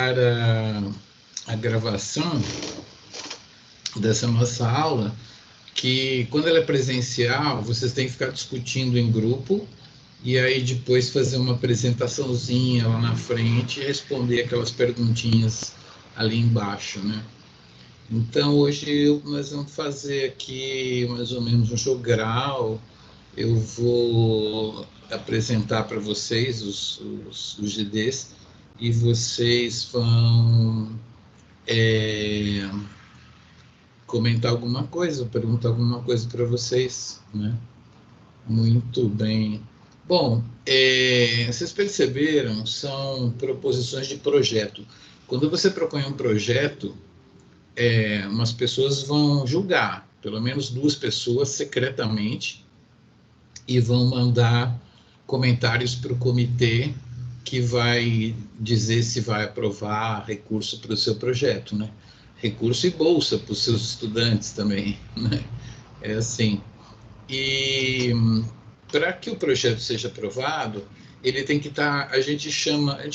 a gravação dessa nossa aula, que quando ela é presencial, vocês têm que ficar discutindo em grupo e aí depois fazer uma apresentaçãozinha lá na frente e responder aquelas perguntinhas ali embaixo, né? Então, hoje nós vamos fazer aqui mais ou menos um jogral. Eu vou apresentar para vocês os GDs e vocês vão comentar alguma coisa, perguntar alguma coisa para vocês, né? Muito bem. Bom, vocês perceberam, são proposições de projeto. Quando você propõe um projeto, umas pessoas vão julgar, pelo menos 2 pessoas secretamente, e vão mandar comentários para o comitê que vai dizer se vai aprovar recurso para o seu projeto, né? Recurso e bolsa para os seus estudantes também, né? É assim. E para que o projeto seja aprovado, ele tem que estar, a gente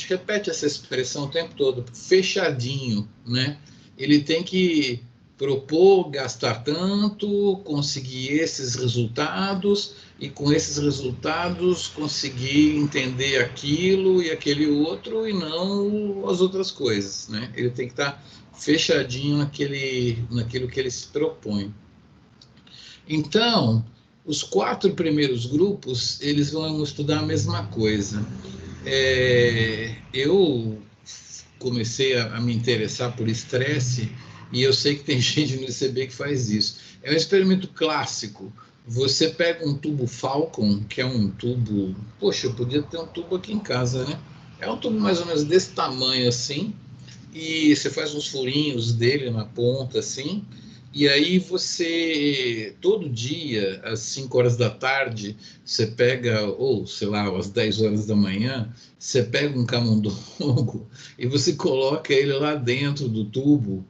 repete essa expressão o tempo todo, fechadinho, né? Ele tem que propor gastar tanto, conseguir esses resultados, e com esses resultados conseguir entender aquilo e aquele outro, e não as outras coisas, né? Ele tem que estar fechadinho naquilo que ele se propõe. Então, os 4 primeiros grupos, eles vão estudar a mesma coisa. Eu comecei a me interessar por estresse, e eu sei que tem gente no ICB que faz isso. É um experimento clássico. Você pega um tubo Falcon, que é um tubo... Poxa, eu podia ter um tubo aqui em casa, né? É um tubo mais ou menos desse tamanho assim, e você faz uns furinhos dele na ponta, assim, e aí você, todo dia, às 5 horas da tarde, você pega, ou sei lá, às 10 horas da manhã, você pega um camundongo e você coloca ele lá dentro do tubo,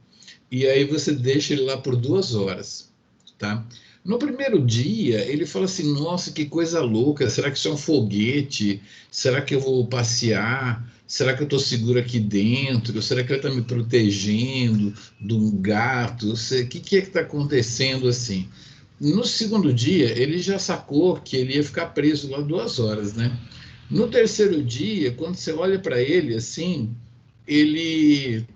e aí você deixa ele lá por 2 horas, tá? No primeiro dia, ele fala assim: nossa, que coisa louca, será que isso é um foguete? Será que eu vou passear? Será que eu estou seguro aqui dentro? Será que ele está me protegendo de um gato? O que é que está acontecendo assim? No segundo dia, ele já sacou que ele ia ficar preso lá 2 horas, né? No terceiro dia, quando você olha para ele assim, ele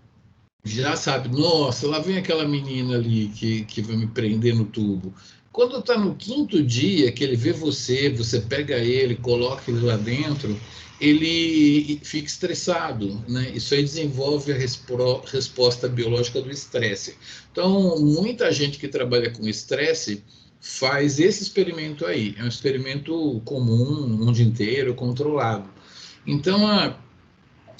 já sabe, nossa, lá vem aquela menina ali que vai me prender no tubo. Quando está no quinto dia, que ele vê você, você pega ele, coloca ele lá dentro, ele fica estressado, né? Isso aí desenvolve a resposta biológica do estresse. Então, muita gente que trabalha com estresse faz esse experimento aí. É um experimento comum, o mundo inteiro, controlado. Então,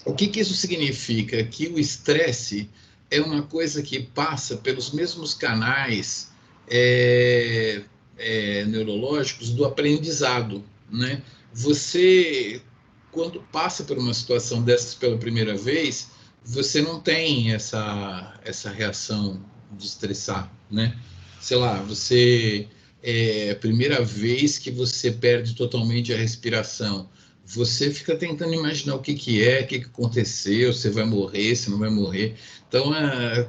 o que isso significa? Que o estresse é uma coisa que passa pelos mesmos canais neurológicos do aprendizado, né? Você, quando passa por uma situação dessas pela primeira vez, você não tem essa reação de estressar, né? Sei lá, a primeira vez que você perde totalmente a respiração, você fica tentando imaginar o o que aconteceu, se vai morrer, se não vai morrer. Então,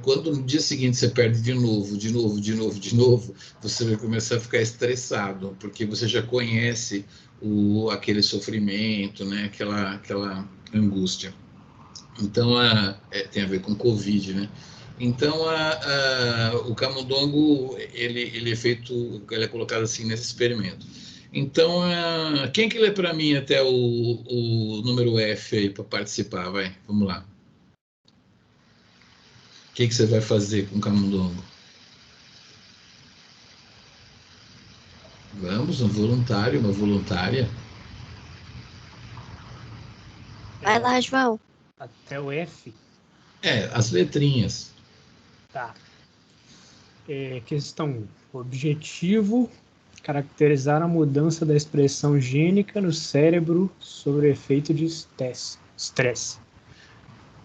quando no dia seguinte você perde de novo, de novo, você vai começar a ficar estressado, porque você já conhece aquele sofrimento, né? aquela angústia. Então, tem a ver com Covid, né? Então, o camundongo, ele é feito, ele é colocado assim nesse experimento. Então, quem que lê para mim até o número F aí para participar? Vai, vamos lá. O que você vai fazer com o camundongo? Vamos, um voluntário, uma voluntária. Vai lá, João. Até o F? As letrinhas. Tá. Questão 1. Objetivo: caracterizar a mudança da expressão gênica no cérebro sobre o efeito de estresse.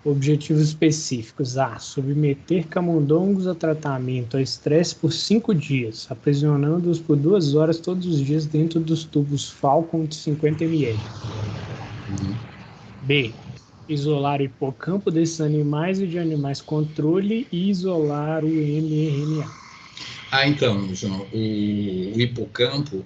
Objetivos específicos: A. Submeter camundongos a tratamento a estresse por 5 dias, aprisionando-os por 2 horas todos os dias dentro dos tubos Falcon de 50 ml. B. Isolar o hipocampo desses animais e de animais controle e isolar o mRNA. Então, João, o hipocampo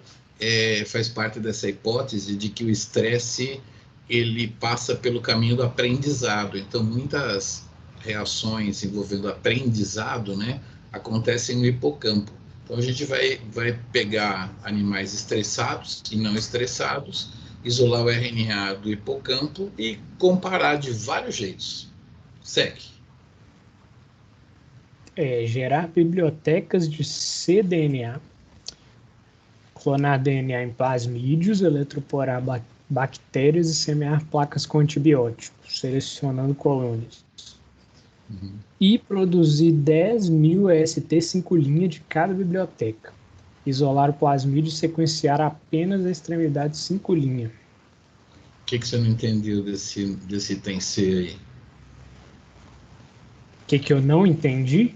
faz parte dessa hipótese de que o estresse ele passa pelo caminho do aprendizado. Então, muitas reações envolvendo aprendizado, né, acontecem no hipocampo. Então, a gente vai pegar animais estressados e não estressados, isolar o RNA do hipocampo e comparar de vários jeitos. Segue. Gerar bibliotecas de cDNA, clonar DNA em plasmídeos, eletroporar bactérias e semear placas com antibióticos, selecionando colônias. E produzir 10.000 EST 5' de cada biblioteca. Isolar o plasmídio e sequenciar apenas a extremidade 5'. O que você não entendeu desse item C aí? O que eu não entendi?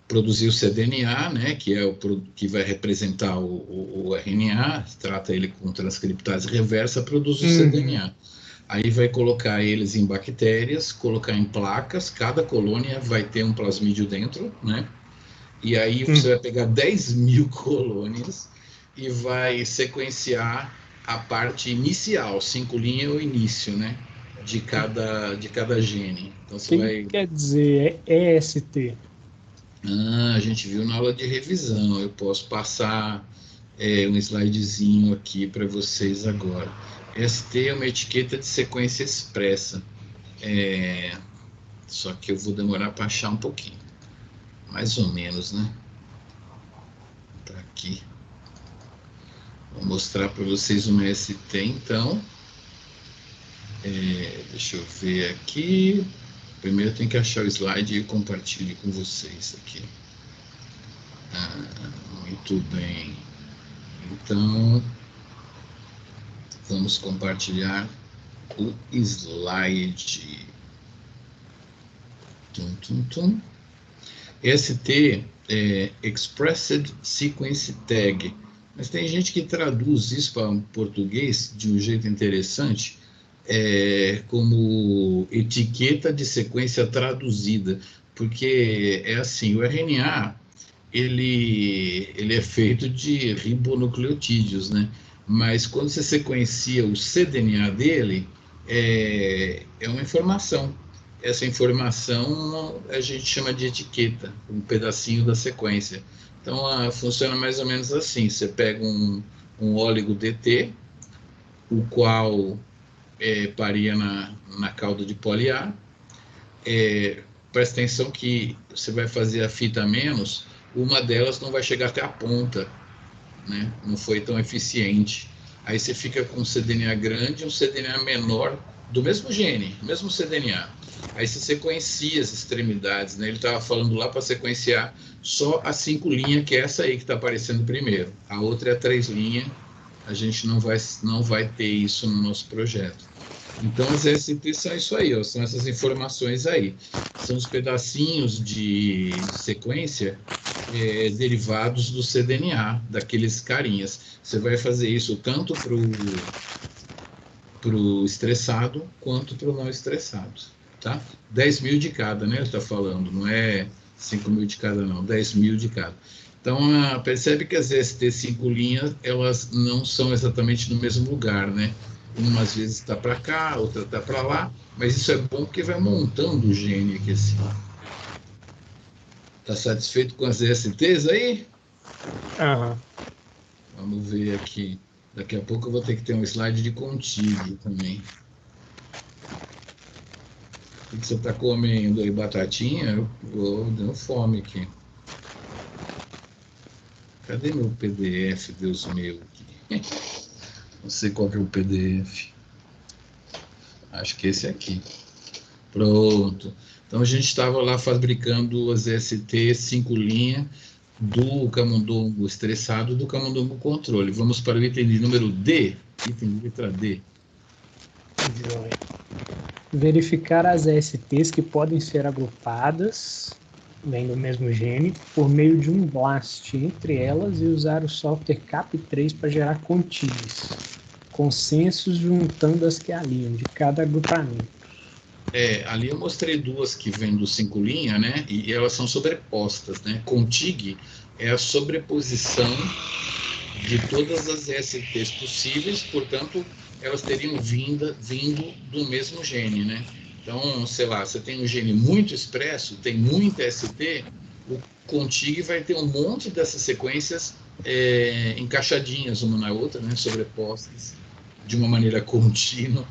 Produzir o cDNA, né, que é que vai representar o RNA, trata ele com transcriptase reversa, produz o cDNA. Aí vai colocar eles em bactérias, colocar em placas, cada colônia vai ter um plasmídio dentro, né? E aí você vai pegar 10.000 colônias e vai sequenciar a parte inicial, 5' é o início, né? De cada gene. Então você vai... quer dizer EST? A gente viu na aula de revisão. Eu posso passar um slidezinho aqui para vocês agora. ST é uma etiqueta de sequência expressa. Só que eu vou demorar para achar um pouquinho. Mais ou menos, né? Tá aqui. Vou mostrar para vocês uma ST, então. Deixa eu ver aqui. Primeiro eu tenho que achar o slide e compartilho com vocês aqui. Muito bem. Então, vamos compartilhar o slide. ST é Expressed Sequence Tag. Mas tem gente que traduz isso para o português de um jeito interessante, como etiqueta de sequência traduzida, porque é assim, o RNA ele é feito de ribonucleotídeos, né? Mas quando você sequencia o cDNA dele, é uma informação. Essa informação a gente chama de etiqueta, um pedacinho da sequência. Então, funciona mais ou menos assim. Você pega um óligo DT, o qual paria na cauda de poli-A. Presta atenção que você vai fazer a fita menos, uma delas não vai chegar até a ponta, né? Não foi tão eficiente. Aí você fica com um cDNA grande e um cDNA menor do mesmo gene, mesmo cDNA. Aí você sequencia as extremidades, né? Ele estava falando lá para sequenciar só a 5' que é essa aí que está aparecendo primeiro. A outra é a 3'. A gente não vai ter isso no nosso projeto. Então, as STs são isso aí, ó, são essas informações aí. São os pedacinhos de sequência derivados do cDNA, daqueles carinhas. Você vai fazer isso tanto para o estressado quanto para o não estressado. Tá? 10.000 de cada, né? Ele está falando, não é 5.000 de cada, não, 10.000 de cada. Então, percebe que as ST 5', elas não são exatamente no mesmo lugar, né? Uma às vezes está para cá, outra está para lá, mas isso é bom porque vai montando o gene aqui assim. Está satisfeito com as STs aí? Vamos ver aqui. Daqui a pouco eu vou ter que ter um slide de contíguo também. O que você está comendo aí? Batatinha? Deu fome aqui. Cadê meu PDF, Deus meu? Não sei qual que é o PDF. Acho que esse aqui. Pronto. Então a gente estava lá fabricando as ST 5' do camundongo estressado e do camundongo controle. Vamos para o item de número D. Item de letra D. Verificar as STs que podem ser agrupadas, vem do mesmo gene, por meio de um BLAST entre elas e usar o software CAP3 para gerar contigs. consensos juntando as que alinham de cada agrupamento. Ali eu mostrei duas que vêm do 5 linha, né? E elas são sobrepostas, né? Contig é a sobreposição de todas as STs possíveis, portanto, elas teriam vindo do mesmo gene, né? Então, sei lá, você tem um gene muito expresso, tem muita ST, o contig vai ter um monte dessas sequências encaixadinhas uma na outra, né? Sobrepostas de uma maneira contínua,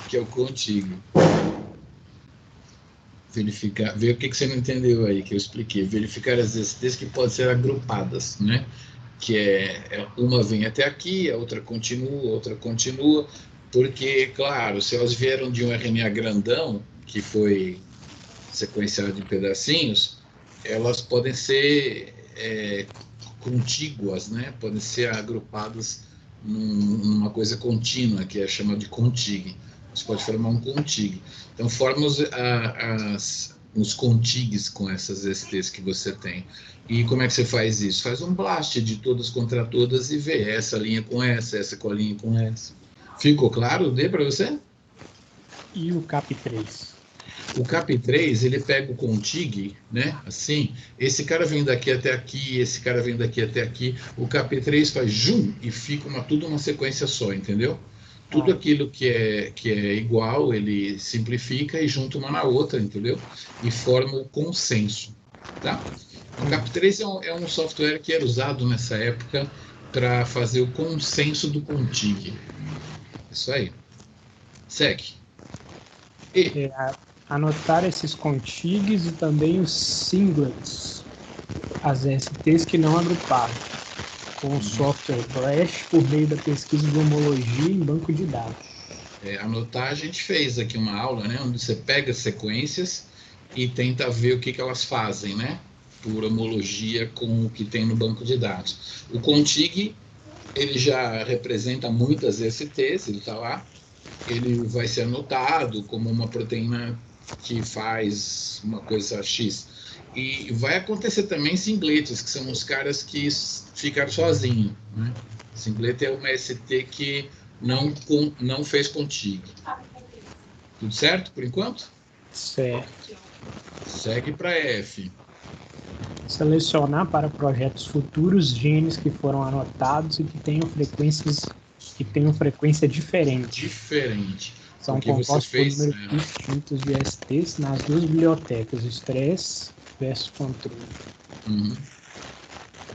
que é o contig. Verificar, ver o que você não entendeu aí, que eu expliquei. Verificar as STs que podem ser agrupadas, né? Que uma vem até aqui, a outra continua, porque, claro, se elas vieram de um RNA grandão, que foi sequenciado em pedacinhos, elas podem ser contíguas, né? Podem ser agrupadas numa coisa contínua, que é chamada de contig. Você pode formar um contig. Então, forma os contigues com essas STs que você tem. E como é que você faz isso? Faz um blast de todas contra todas e vê essa linha com essa com a linha com essa. Ficou claro? Dê para você? E o CAP3? O CAP3, ele pega o contig, né? Assim, esse cara vem daqui até aqui, esse cara vem daqui até aqui. O CAP3 faz jum e fica tudo uma sequência só, entendeu? Tudo aquilo que é igual, ele simplifica e junta uma na outra, entendeu? E forma o consenso, tá? O CAP3 é um software que era usado nessa época para fazer o consenso do contig. Isso aí. Segue. Anotar esses contigs e também os singlets, as STs que não agruparam, com o software Flash por meio da pesquisa de homologia em banco de dados. Anotar, a gente fez aqui uma aula, né, onde você pega sequências e tenta ver o que elas fazem, né, por homologia com o que tem no banco de dados. O contig, ele já representa muitas STs, ele está lá, ele vai ser anotado como uma proteína que faz uma coisa X. E vai acontecer também singletes, que são os caras que ficaram sozinhos, né? Singlet é uma ST que não fez contig. Tudo certo por enquanto? Certo. Segue para F. Selecionar para projetos futuros genes que foram anotados e que tenham frequência diferente. São compostos por números distintos de STs nas duas bibliotecas, stress versus controle.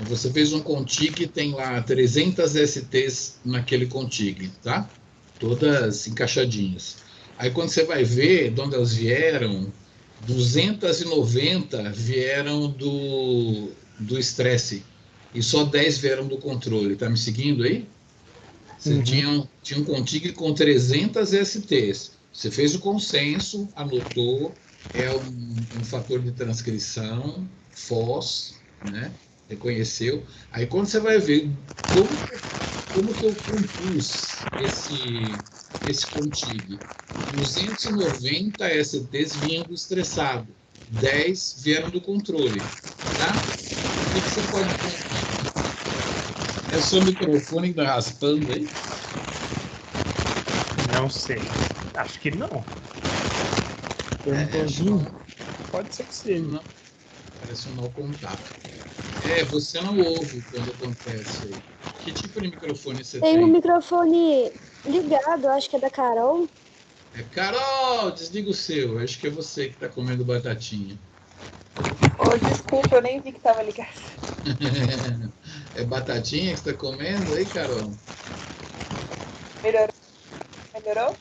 Você fez um contig, tem lá 300 STs naquele contig, tá? Todas encaixadinhas. Aí quando você vai ver de onde elas vieram, 290 vieram do estresse e só 10 vieram do controle. Tá me seguindo aí? Você tinha um contig com 300 STs. Você fez o consenso, anotou, é um fator de transcrição, FOS, né? Reconheceu. Aí quando você vai ver como que eu compus esse contig, 290 STs vinham do estressado, 10 vieram do controle, tá? O que você pode compor? É o seu microfone que tá raspando aí? Não sei. Acho que não. Eu não tô ouvindo. Pode ser que seja. Não. Parece um mau contato. Você não ouve quando acontece aí. Que tipo de microfone você tem? Tem um microfone ligado, acho que é da Carol. Carol, desliga o seu. Acho que é você que tá comendo batatinha. Desculpa, eu nem vi que tava ligado. É batatinha que você tá comendo aí, Carol? Melhorou?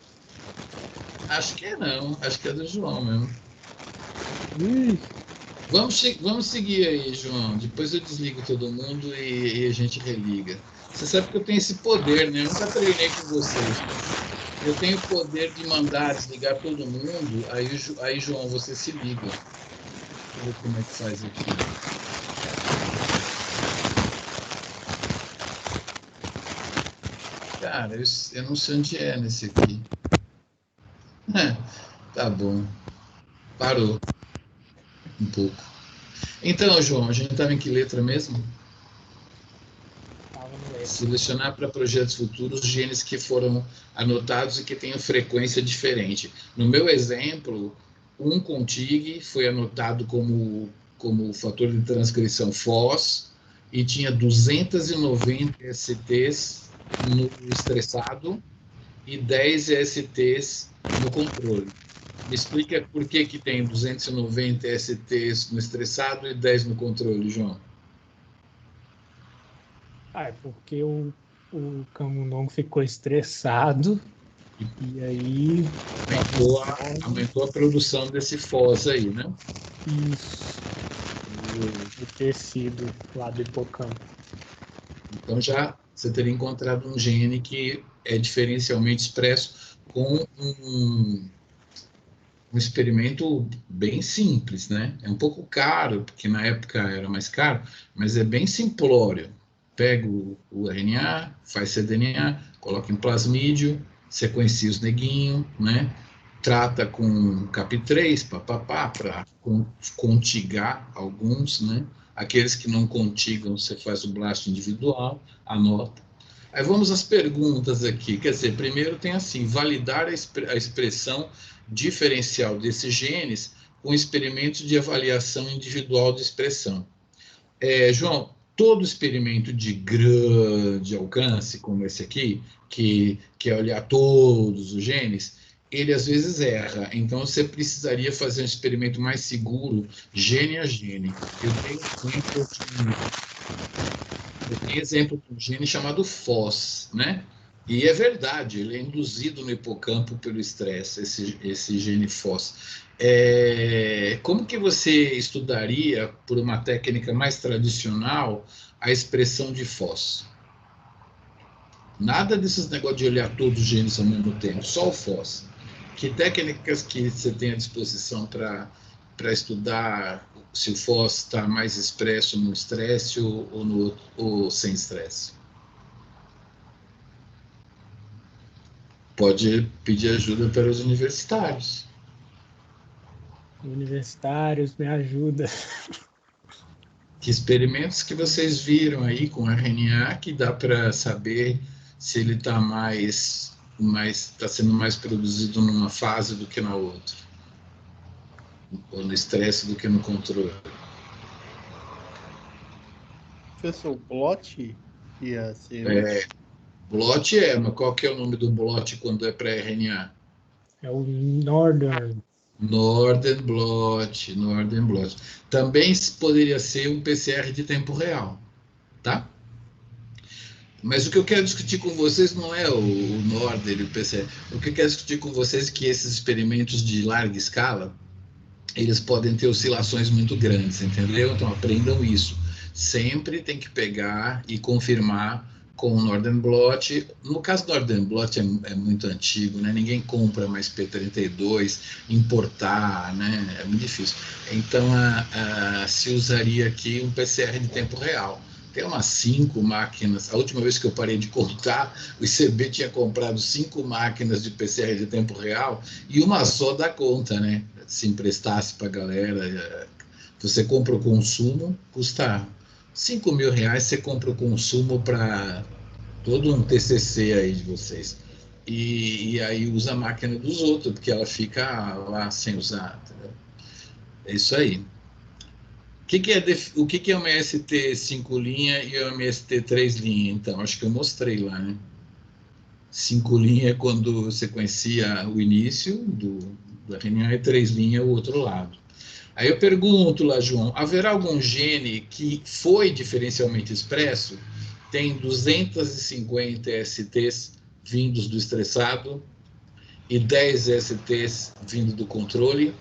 Acho que não. Acho que é do João mesmo. Vamos seguir aí, João. Depois eu desligo todo mundo e a gente religa. Você sabe que eu tenho esse poder, né? Eu nunca treinei com vocês. Eu tenho o poder de mandar desligar todo mundo. Aí João, você se liga. Deixa eu ver como é que faz aqui. Cara, eu não sei onde é nesse aqui. Tá bom. Parou. Um pouco. Então, João, a gente estava em que letra mesmo? Estava no selecionar para projetos futuros genes que foram anotados e que tenham frequência diferente. No meu exemplo, um contig foi anotado como fator de transcrição FOS e tinha 290 STs no estressado e 10 STs no controle. Me explica por que tem 290 STs no estressado e 10 no controle, João. É porque o camundongo ficou estressado e aí aumentou a produção desse FOS aí, né? Isso. O tecido lá do hipocampo. Então já você teria encontrado um gene que é diferencialmente expresso com um experimento bem simples, né? É um pouco caro, porque na época era mais caro, mas é bem simplório. Pega o RNA, faz cDNA, coloca em plasmídio, sequencia os neguinhos, né? Trata com Cap3, papapá, para contigar alguns, né? Aqueles que não contigam, você faz o blast individual, anota. Aí vamos às perguntas aqui. Quer dizer, primeiro tem assim, validar a expressão diferencial desses genes com experimentos de avaliação individual de expressão. João, todo experimento de grande alcance, como esse aqui, que é olhar todos os genes, ele às vezes erra. Então, você precisaria fazer um experimento mais seguro, gene a gene. Eu tenho exemplo de um gene chamado FOS, né? E é verdade, ele é induzido no hipocampo pelo estresse, esse gene FOS. Como que você estudaria, por uma técnica mais tradicional, a expressão de FOS? Nada desses negócios de olhar todos os genes ao mesmo tempo, só o FOS. Que técnicas que você tem à disposição para estudar se o FOS está mais expresso no estresse ou sem estresse? Pode pedir ajuda para os universitários. Universitários, me ajuda. Que experimentos que vocês viram aí com RNA que dá para saber se ele está está sendo mais produzido numa fase do que na outra, ou no estresse do que no controle? Professor, blot ia ser... Blot mas qual que é o nome do blot quando é para RNA? É o Northern. Northern blot. Também poderia ser um PCR de tempo real, tá? Mas o que eu quero discutir com vocês não é o Northern e o PCR. O que eu quero discutir com vocês é que esses experimentos de larga escala, eles podem ter oscilações muito grandes, entendeu? Então aprendam isso. Sempre tem que pegar e confirmar com o Northern blot. No caso do Northern blot é muito antigo, né? Ninguém compra mais P32, importar, né? É muito difícil. Então se usaria aqui um PCR de tempo real. Tem umas 5 máquinas. A última vez que eu parei de contar, o ICB tinha comprado 5 máquinas de PCR de tempo real e uma só dá conta, né? Se emprestasse para a galera, você compra o consumo, custa R$5.000, você compra o consumo para todo um TCC aí de vocês. E aí usa a máquina dos outros, porque ela fica lá sem usar. Entendeu? É isso aí. O que é uma MST 5 linha e uma MST 3 linha? Então, acho que eu mostrei lá, né? 5 linha é quando sequencia o início do RNA e 3 linha é o outro lado. Aí eu pergunto lá, João, haverá algum gene que foi diferencialmente expresso? Tem 250 STs vindos do estressado e 10 STs vindo do controle.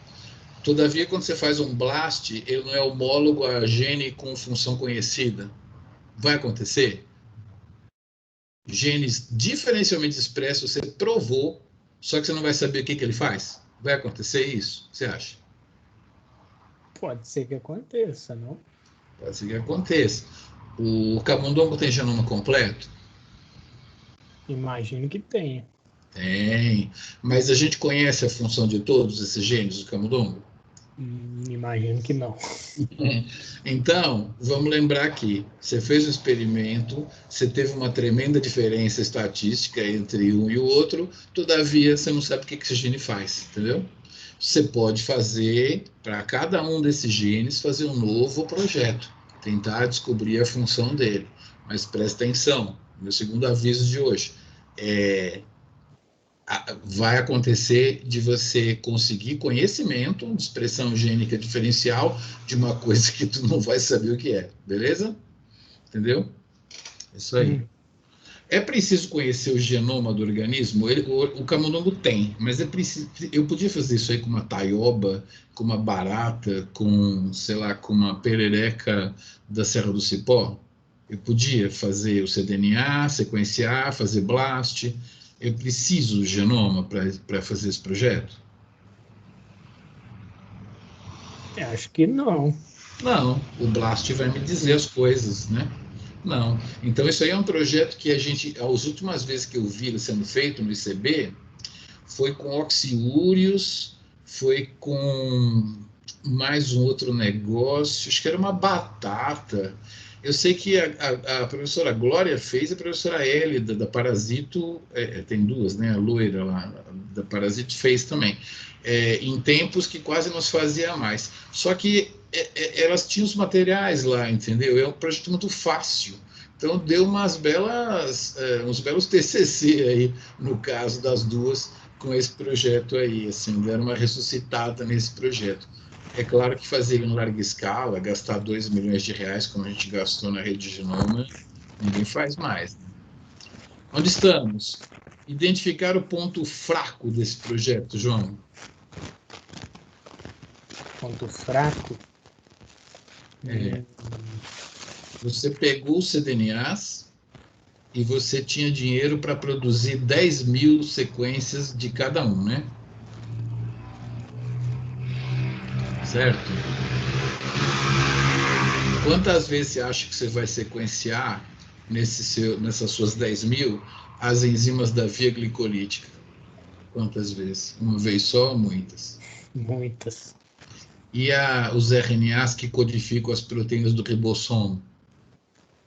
Todavia, quando você faz um blast, ele não é homólogo a gene com função conhecida. Vai acontecer? Genes diferencialmente expressos, você provou, só que você não vai saber o que ele faz. Vai acontecer isso? O que você acha? Pode ser que aconteça, não? Pode ser que aconteça. O camundongo tem genoma completo? Imagino que tenha. Tem. Mas a gente conhece a função de todos esses genes do camundongo? Imagino que não. Então, vamos lembrar aqui, você fez o experimento, você teve uma tremenda diferença estatística entre um e o outro, todavia você não sabe o que esse gene faz, entendeu? Você pode fazer, para cada um desses genes, fazer um novo projeto, tentar descobrir a função dele. Mas presta atenção, meu segundo aviso de hoje, vai acontecer de você conseguir conhecimento de expressão gênica diferencial de uma coisa que tu não vai saber o que é, beleza? Entendeu? Isso aí. É preciso conhecer o genoma do organismo? O camundongo tem, mas eu podia fazer isso aí com uma taioba, com uma barata, com, sei lá, com uma perereca da Serra do Cipó? Eu podia fazer o cDNA, sequenciar, fazer blast. Eu preciso do genoma para fazer esse projeto? Eu acho que não. Não, o blast vai me dizer as coisas, né? Não. Então, isso aí é um projeto que as últimas vezes que eu vi ele sendo feito no ICB, foi com oxiúrios, foi com mais um outro negócio, acho que era uma batata. Eu sei que a professora Glória fez, a professora Hélida, da Parasito, tem duas, né? A loira lá, da Parasito, fez também. Em tempos que quase não se fazia mais. Só que elas tinham os materiais lá, entendeu? É um projeto muito fácil. Então, deu uns belos TCC aí, no caso das duas, com esse projeto aí, assim, deram uma ressuscitada nesse projeto. É claro que fazer em larga escala, gastar 2 milhões de reais, como a gente gastou na Rede Genoma, ninguém faz mais. Né? Onde estamos? Identificar o ponto fraco desse projeto, João. Ponto fraco? Você pegou os cDNAs e você tinha dinheiro para produzir 10 mil sequências de cada um, né? Certo? Quantas vezes você acha que você vai sequenciar nessas suas 10 mil as enzimas da via glicolítica? Quantas vezes? Uma vez só ou muitas? Muitas. E os RNAs que codificam as proteínas do ribossomo?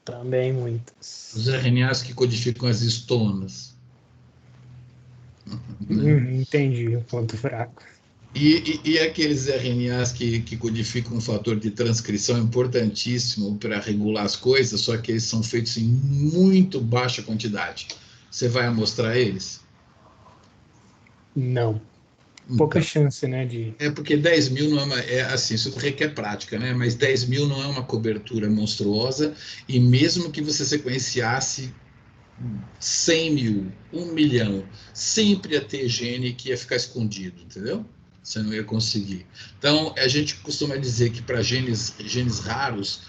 Também muitas. Os RNAs que codificam as histonas? Entendi o ponto fraco. E aqueles RNAs que codificam um fator de transcrição importantíssimo para regular as coisas, só que eles são feitos em muito baixa quantidade. Você vai amostrar eles? Não. Pouca chance, né? Porque 10 mil não assim, isso requer prática, né? Mas 10 mil não é uma cobertura monstruosa, e mesmo que você sequenciasse 100 mil, 1 milhão, sempre ia ter gene que ia ficar escondido, entendeu? Você não ia conseguir. Então, a gente costuma dizer que para genes raros,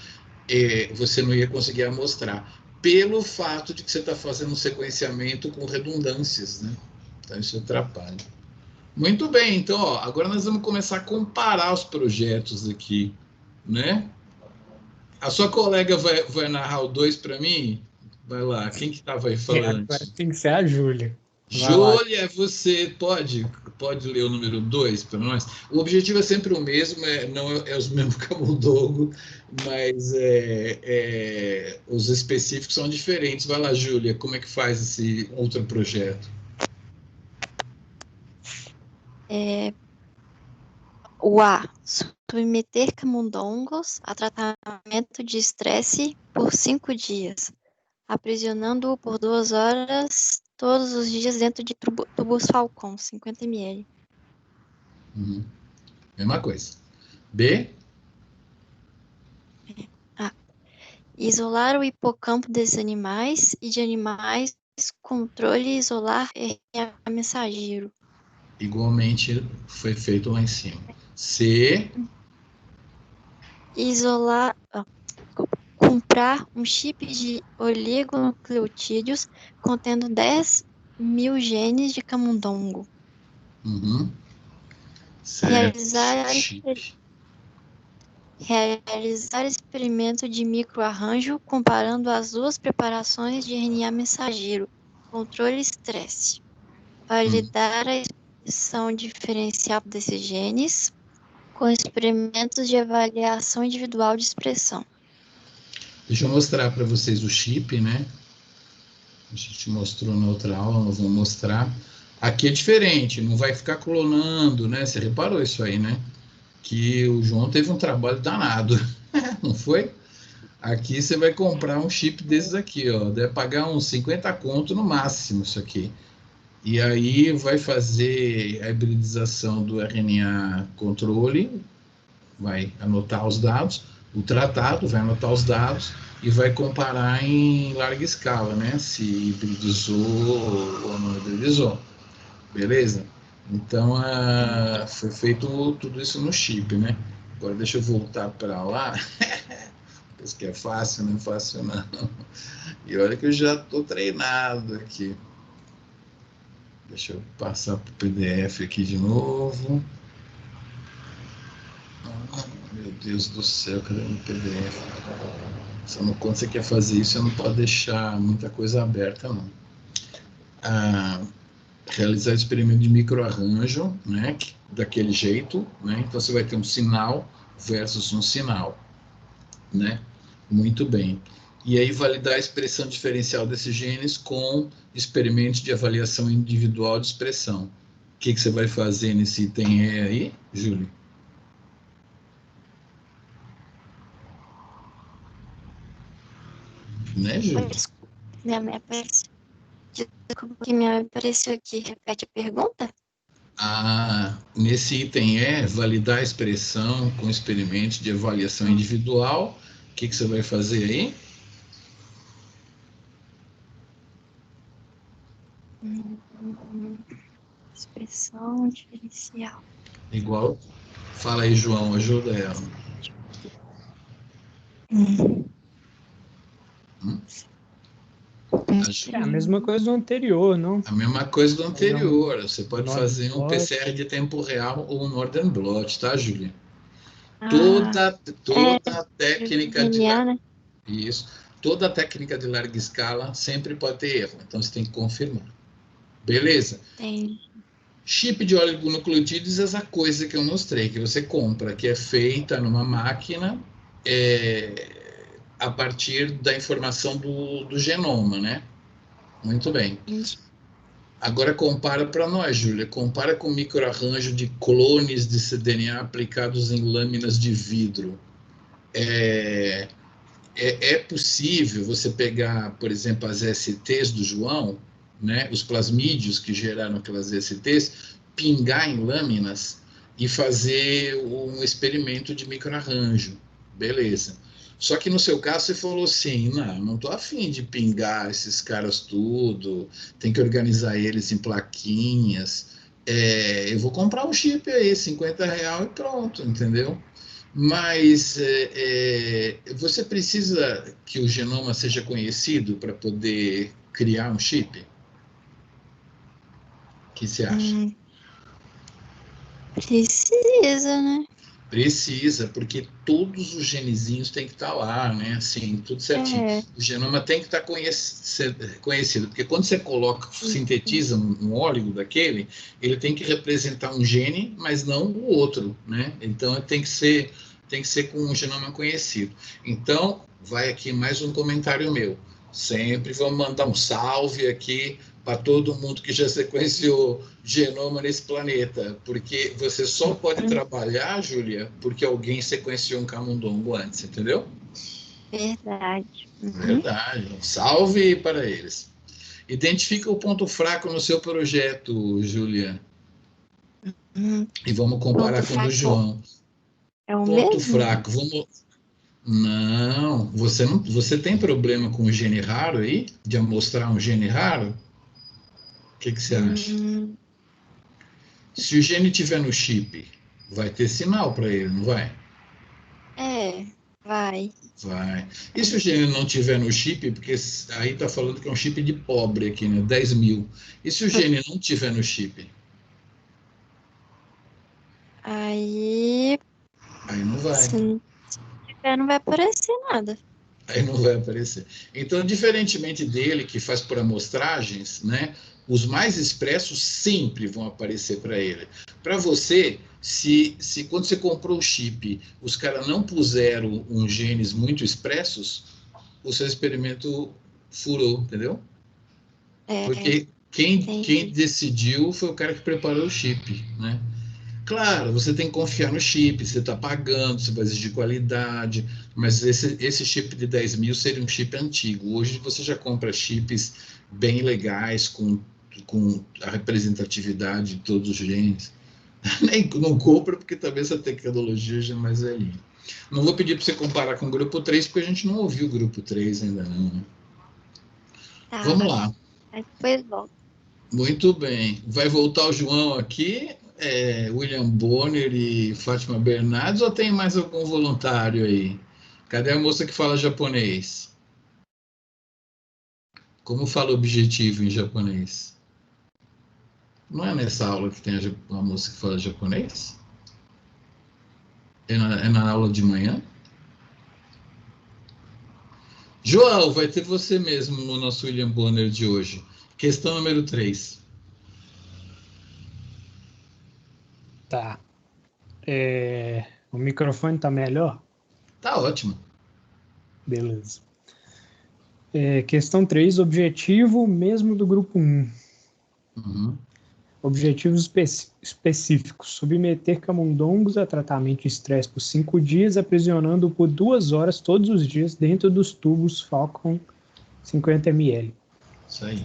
você não ia conseguir amostrar, pelo fato de que você está fazendo um sequenciamento com redundâncias, né? Então, isso atrapalha. Muito bem, então, agora nós vamos começar a comparar os projetos aqui, né? A sua colega vai narrar o 2 para mim? Vai lá, quem que estava aí falando? Agora tem que ser a Júlia. Júlia, você pode ler o número 2 para nós? O objetivo é sempre o mesmo, não é os mesmos camundongo, mas os específicos são diferentes. Vai lá, Júlia, como é que faz esse outro projeto? O A. Submeter camundongos a tratamento de estresse por 5 dias, aprisionando-o por 2 horas todos os dias dentro de tubos Falcon, 50 ml. Mesma coisa. B. A. Isolar o hipocampo desses animais e de animais controle e isolar RNA mensageiro. Igualmente foi feito lá em cima. C. Comprar um chip de oligonucleotídeos contendo 10 mil genes de camundongo. Realizar experimento de microarranjo comparando as duas preparações de RNA mensageiro. Controle estresse. Validar a expressão diferencial desses genes. com experimentos de avaliação individual de expressão. Deixa eu mostrar para vocês o chip, né? A gente mostrou na outra aula, nós vamos mostrar. Aqui é diferente, não vai ficar clonando, né? Você reparou isso aí, né? Que o João teve um trabalho danado, não foi? Aqui você vai comprar um chip desses aqui, ó. Deve pagar uns 50 conto no máximo isso aqui. E aí vai fazer a hibridização do RNA controle, vai anotar os dados, o tratado vai anotar os dados e vai comparar em larga escala, né? Se hibridizou ou não hibridizou. Beleza? Então, foi feito tudo isso no chip, né? Agora deixa eu voltar para lá. Pensa que é fácil, não é fácil não. E olha que eu já estou treinado aqui. Deixa eu passar para o PDF aqui de novo. Meu Deus do céu, cadê o PDF? Quando você quer fazer isso, você não pode deixar muita coisa aberta, não. Realizar experimento de microarranjo, né, daquele jeito, né? Então você vai ter um sinal versus um sinal, né? Muito bem. E aí validar a expressão diferencial desses genes com experimentos de avaliação individual de expressão. O que você vai fazer nesse item E aí, Júlio? Né, Júlio? Minha mãe apareceu. Desculpa que minha mãe apareceu aqui. Repete a pergunta? Nesse item E, validar a expressão com experimentos de avaliação individual. O que você vai fazer aí? Expressão diferencial. Igual. Fala aí, João, ajuda ela. É a mesma coisa do anterior, não? A mesma coisa do anterior. Você pode fazer um Blot. PCR de tempo real ou um Northern Blot, tá, Júlia? Toda técnica de né? isso, toda técnica de larga escala sempre pode ter erro. Então você tem que confirmar. Beleza? Tem. Chip de oligonucleotídeos é essa coisa que eu mostrei, que você compra, que é feita numa máquina a partir da informação do genoma, né? Muito bem. Agora compara para nós, Júlia. Compara com o microarranjo de clones de cDNA aplicados em lâminas de vidro. É possível você pegar, por exemplo, as STs do João, né, os plasmídios que geraram aquelas STs, pingar em lâminas e fazer um experimento de microarranjo. Beleza. Só que no seu caso você falou assim, não estou afim de pingar esses caras tudo, tem que organizar eles em plaquinhas. Eu vou comprar um chip aí, R$50 e pronto, entendeu? Mas você precisa que o genoma seja conhecido para poder criar um chip? O que você acha? Precisa, né? Precisa, porque todos os genezinhos têm que estar lá, né? Assim, tudo certinho. O genoma tem que estar conhecido, porque quando você sintetiza um óligo daquele, ele tem que representar um gene, mas não o outro, né? Então tem que ser com um genoma conhecido. Então, vai aqui mais um comentário meu. Sempre vamos mandar um salve aqui para todo mundo que já sequenciou genoma nesse planeta, porque você só pode trabalhar, Júlia, porque alguém sequenciou um camundongo antes, entendeu? Verdade. Verdade. Um salve para eles. Identifica o ponto fraco no seu projeto, Júlia. E vamos comparar com o do João. É o Ponto mesmo? fraco. Não, você tem problema com o gene raro aí? De amostrar um gene raro? O que você acha? Se o gene tiver no chip, vai ter sinal para ele, não vai? Vai. Vai. E se o gene não tiver no chip, porque aí está falando que é um chip de pobre aqui, né? 10 mil. E se o gene não tiver no chip? Aí não vai. Se não tiver, não vai aparecer nada. Aí não vai aparecer. Então, diferentemente dele, que faz por amostragens, né? Os mais expressos sempre vão aparecer para ele. Para você, Se quando você comprou o chip, os caras não puseram uns genes muito expressos, o seu experimento furou, entendeu? Porque quem decidiu foi o cara que preparou o chip, né? Claro, você tem que confiar no chip, você está pagando, você vai exigir qualidade, mas esse chip de 10 mil seria um chip antigo. Hoje você já compra chips bem legais, com a representatividade de todos os genes. Nem não compra, porque talvez essa tecnologia já é mais velhinha. Não vou pedir para você comparar com o grupo 3, porque a gente não ouviu o grupo 3 ainda não, né? Tá. Vamos lá. Aí depois volta. Muito bem. Vai voltar o João aqui, William Bonner e Fátima Bernardes, ou tem mais algum voluntário aí? Cadê a moça que fala japonês? Como fala objetivo em japonês? Não é nessa aula que tem uma moça que fala japonês? É na aula de manhã? João, vai ter você mesmo no nosso William Bonner de hoje. Questão número 3. Tá. O microfone tá melhor? Tá ótimo. Beleza. Questão 3, objetivo mesmo do grupo 1. Uhum. Objetivos específicos. Submeter camundongos a tratamento de estresse por 5 dias, aprisionando por 2 horas todos os dias dentro dos tubos Falcon 50 ml. Isso aí.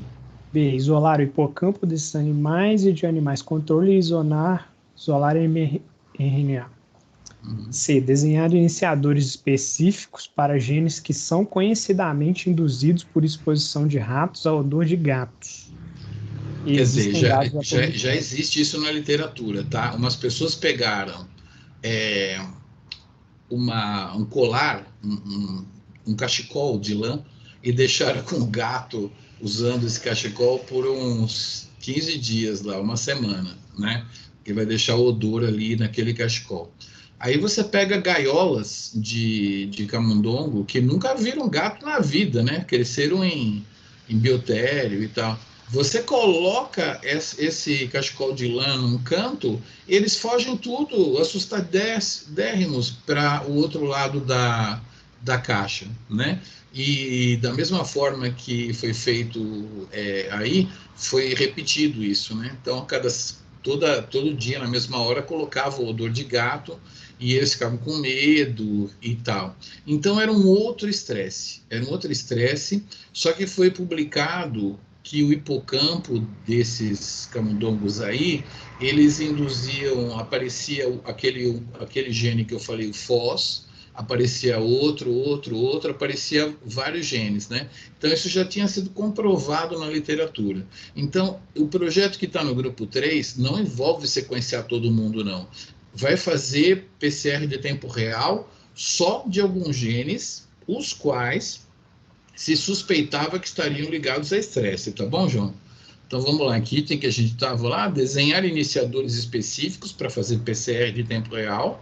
B. Isolar o hipocampo desses animais e de animais controle e isolar mRNA. Uhum. C. Desenhar iniciadores específicos para genes que são conhecidamente induzidos por exposição de ratos ao odor de gatos. Quer dizer, já existe isso na literatura, tá? Umas pessoas pegaram um colar, um cachecol de lã, e deixaram com o gato usando esse cachecol por uns 15 dias lá, uma semana, né? Que vai deixar o odor ali naquele cachecol. Aí você pega gaiolas de camundongo que nunca viram gato na vida, né? Cresceram em biotério e tal. Você coloca esse cachecol de lã num canto, eles fogem tudo, assustadérrimos para o outro lado da caixa, né? E da mesma forma que foi feito aí, foi repetido isso, né? Então, todo dia, na mesma hora, colocava o odor de gato e eles ficavam com medo e tal. Então, era um outro estresse, só que foi publicado que o hipocampo desses camundongos aí, eles induziam, aparecia aquele gene que eu falei, o FOS, aparecia outro, aparecia vários genes, né? Então, isso já tinha sido comprovado na literatura. Então, o projeto que está no grupo 3 não envolve sequenciar todo mundo, não. Vai fazer PCR de tempo real só de alguns genes, os quais se suspeitava que estariam ligados a estresse, tá bom, João? Então vamos lá, aqui tem que a gente estava lá, desenhar iniciadores específicos para fazer PCR de tempo real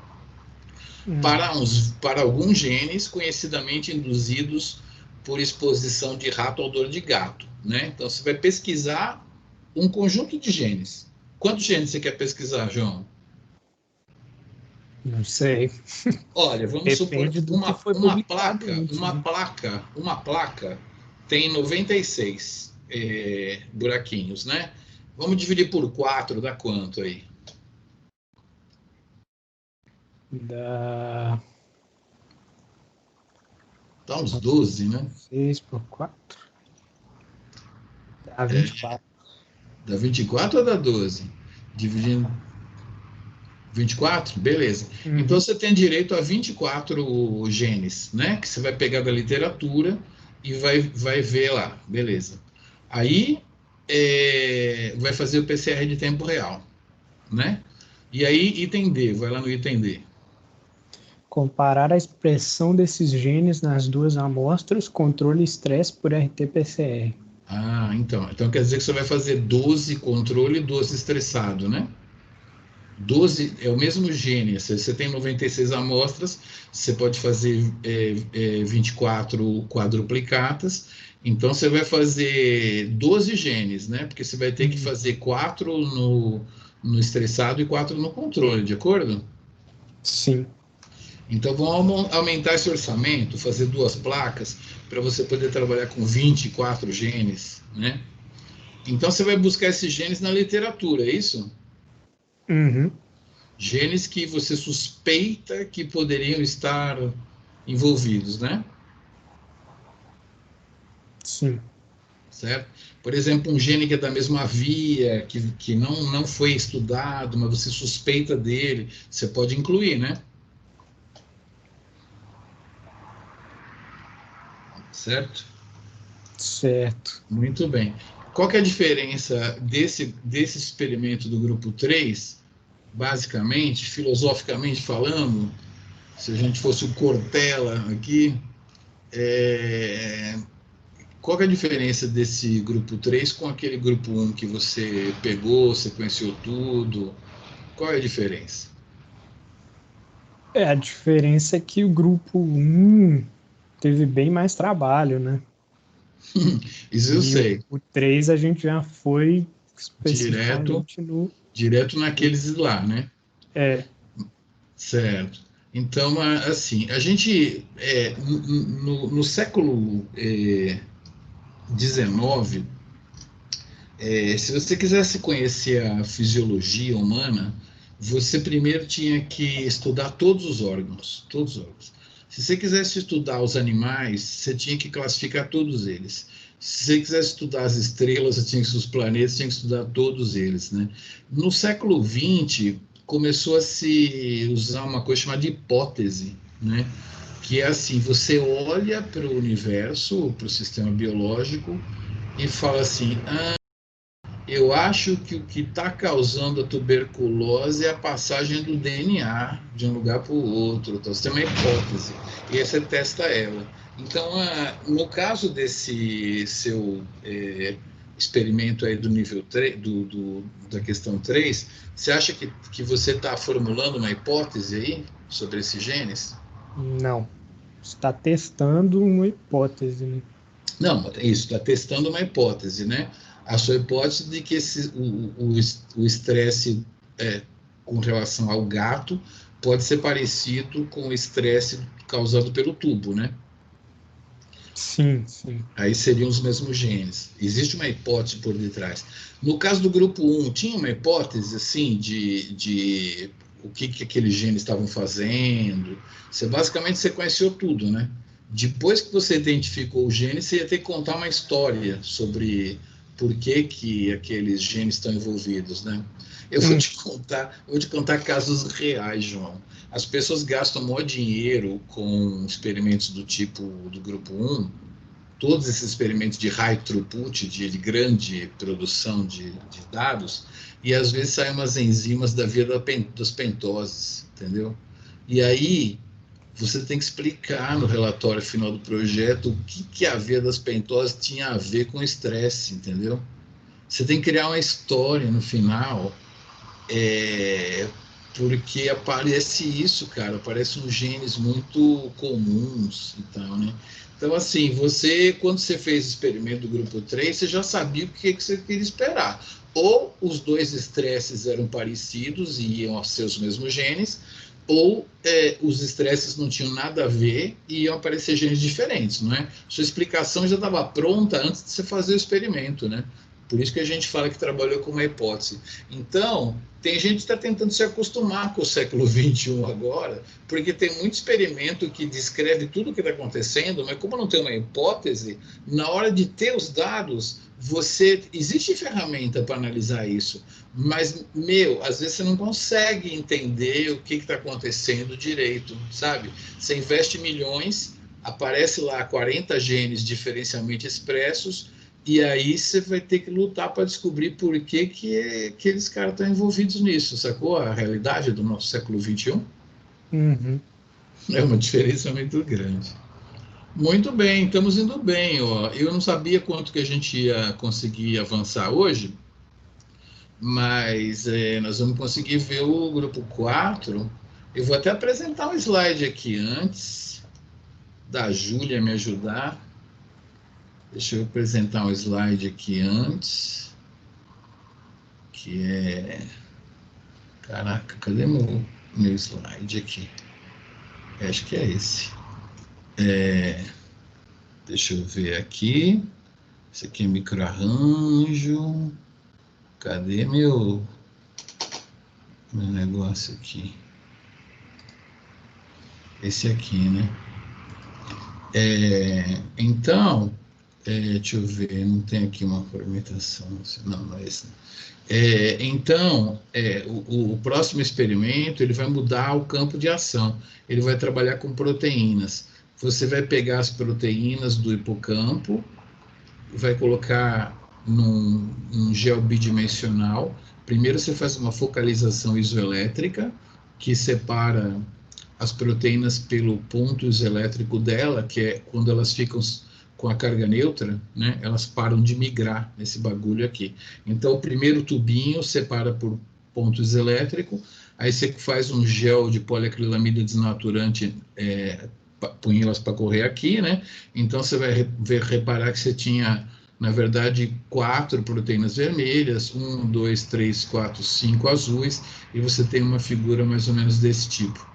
para alguns genes conhecidamente induzidos por exposição de rato ao odor de gato, né? Então você vai pesquisar um conjunto de genes. Quantos genes você quer pesquisar, João? Não sei. Olha, vamos supor que uma placa tem 96 buraquinhos, né? Vamos dividir por 4, dá quanto aí? Dá uns 12, né? 6 por 4. Dá 24. Dá 24 ou dá 12? Dividindo 24? Beleza. Uhum. Então você tem direito a 24 genes, né? Que você vai pegar da literatura e vai ver lá. Beleza. Aí vai fazer o PCR de tempo real, né? E aí, item D, vai lá no item D. Comparar a expressão desses genes nas duas amostras, controle e estresse por RT-PCR. Ah, então quer dizer que você vai fazer 12 controle e 12 estressado, né? 12 é o mesmo gene. Se você tem 96 amostras, você pode fazer 24 quadruplicatas. Então, você vai fazer 12 genes, né? Porque você vai ter que fazer 4 no estressado e 4 no controle, de acordo? Sim. Então, vamos aumentar esse orçamento, fazer 2 placas, para você poder trabalhar com 24 genes, né? Então, você vai buscar esses genes na literatura, é isso? Uhum. Genes que você suspeita que poderiam estar envolvidos, né? Sim. Certo? Por exemplo, um gene que é da mesma via, que não foi estudado, mas você suspeita dele, você pode incluir, né? Certo? Certo. Muito bem. Qual que é a diferença desse experimento do grupo 3, basicamente, filosoficamente falando, se a gente fosse o Cortella aqui, qual que é a diferença desse grupo 3 com aquele grupo 1 que você pegou, sequenciou tudo? Qual é a diferença? A diferença é que o grupo 1 teve bem mais trabalho, né? Isso eu E sei. o 3 a gente já foi Direto, especificamente no. direto naqueles lá, né? É, Certo. Então, assim, a gente, no século XIX, se você quisesse conhecer a fisiologia humana, você primeiro tinha que estudar todos os órgãos, todos os órgãos. Se você quisesse estudar os animais, você tinha que classificar todos eles. Se você quisesse estudar as estrelas, você tinha que os planetas, tinha que estudar todos eles, né? No século XX, começou a se usar uma coisa chamada de hipótese, né? Que é assim, você olha para o universo, para o sistema biológico e fala assim, eu acho que o que está causando a tuberculose é a passagem do DNA de um lugar para o outro. Então, você tem uma hipótese e aí você testa ela. Então, no caso desse seu experimento aí do nível 3, da questão 3, você acha que você está formulando uma hipótese aí sobre esses genes? não. Está testando uma hipótese, né? Não, é isso, está testando uma hipótese, né? A sua hipótese de que o estresse com relação ao gato pode ser parecido com o estresse causado pelo tubo, né? Sim, sim. Aí seriam os mesmos genes. Existe uma hipótese por detrás. No caso do grupo 1, tinha uma hipótese, assim, de o que aqueles genes estavam fazendo. Você basicamente sequenciou tudo, né? Depois que você identificou o gene, você ia ter que contar uma história sobre por que aqueles genes estão envolvidos, né? Eu vou te contar casos reais, João. As pessoas gastam maior dinheiro com experimentos do tipo do grupo 1, todos esses experimentos de high throughput, de grande produção de dados, e às vezes saem umas enzimas da via das pentoses, entendeu? E aí você tem que explicar no relatório final do projeto o que a via das pentoses tinha a ver com estresse, entendeu? Você tem que criar uma história no final, porque aparece isso, cara, aparecem uns genes muito comuns e tal, né? Então, assim, quando você fez o experimento do grupo 3, você já sabia o que você queria esperar. Ou os dois estresses eram parecidos e iam ser os mesmos genes, ou os estresses não tinham nada a ver e iam aparecer genes diferentes, não é? Sua explicação já estava pronta antes de você fazer o experimento, né? Por isso que a gente fala que trabalhou com uma hipótese. Então, tem gente que está tentando se acostumar com o século XXI agora, porque tem muito experimento que descreve tudo o que está acontecendo, mas como não tem uma hipótese, na hora de ter os dados, existe ferramenta para analisar isso, mas, às vezes você não consegue entender o que está acontecendo direito, sabe? Você investe milhões, aparece lá 40 genes diferencialmente expressos, e aí você vai ter que lutar para descobrir por que aqueles caras estão envolvidos nisso, sacou? A realidade do nosso século XXI Uhum. é uma diferença muito grande. Muito bem, estamos indo bem. Ó. Eu não sabia quanto que a gente ia conseguir avançar hoje, mas nós vamos conseguir ver o grupo 4. Eu vou até apresentar um slide aqui antes da Júlia me ajudar. Deixa eu apresentar um slide aqui antes, que é Caraca, cadê meu slide aqui? Acho que é esse. Deixa eu ver aqui. Esse aqui é microarranjo. Cadê meu negócio aqui? Esse aqui, né? Então, deixa eu ver, não tem aqui uma formatação. Não é esse. Então, o próximo experimento, ele vai mudar o campo de ação. Ele vai trabalhar com proteínas. Você vai pegar as proteínas do hipocampo, vai colocar num gel bidimensional. Primeiro você faz uma focalização isoelétrica, que separa as proteínas pelo ponto isoelétrico dela, que é quando elas ficam com a carga neutra, né, elas param de migrar nesse bagulho aqui. Então, o primeiro tubinho separa por ponto isoelétrico, aí você faz um gel de poliacrilamida desnaturante, põe elas para correr aqui, né? Então, você vai reparar que você tinha, na verdade, 4 proteínas vermelhas, 1, 2, 3, 4, 5 azuis, e você tem uma figura mais ou menos desse tipo.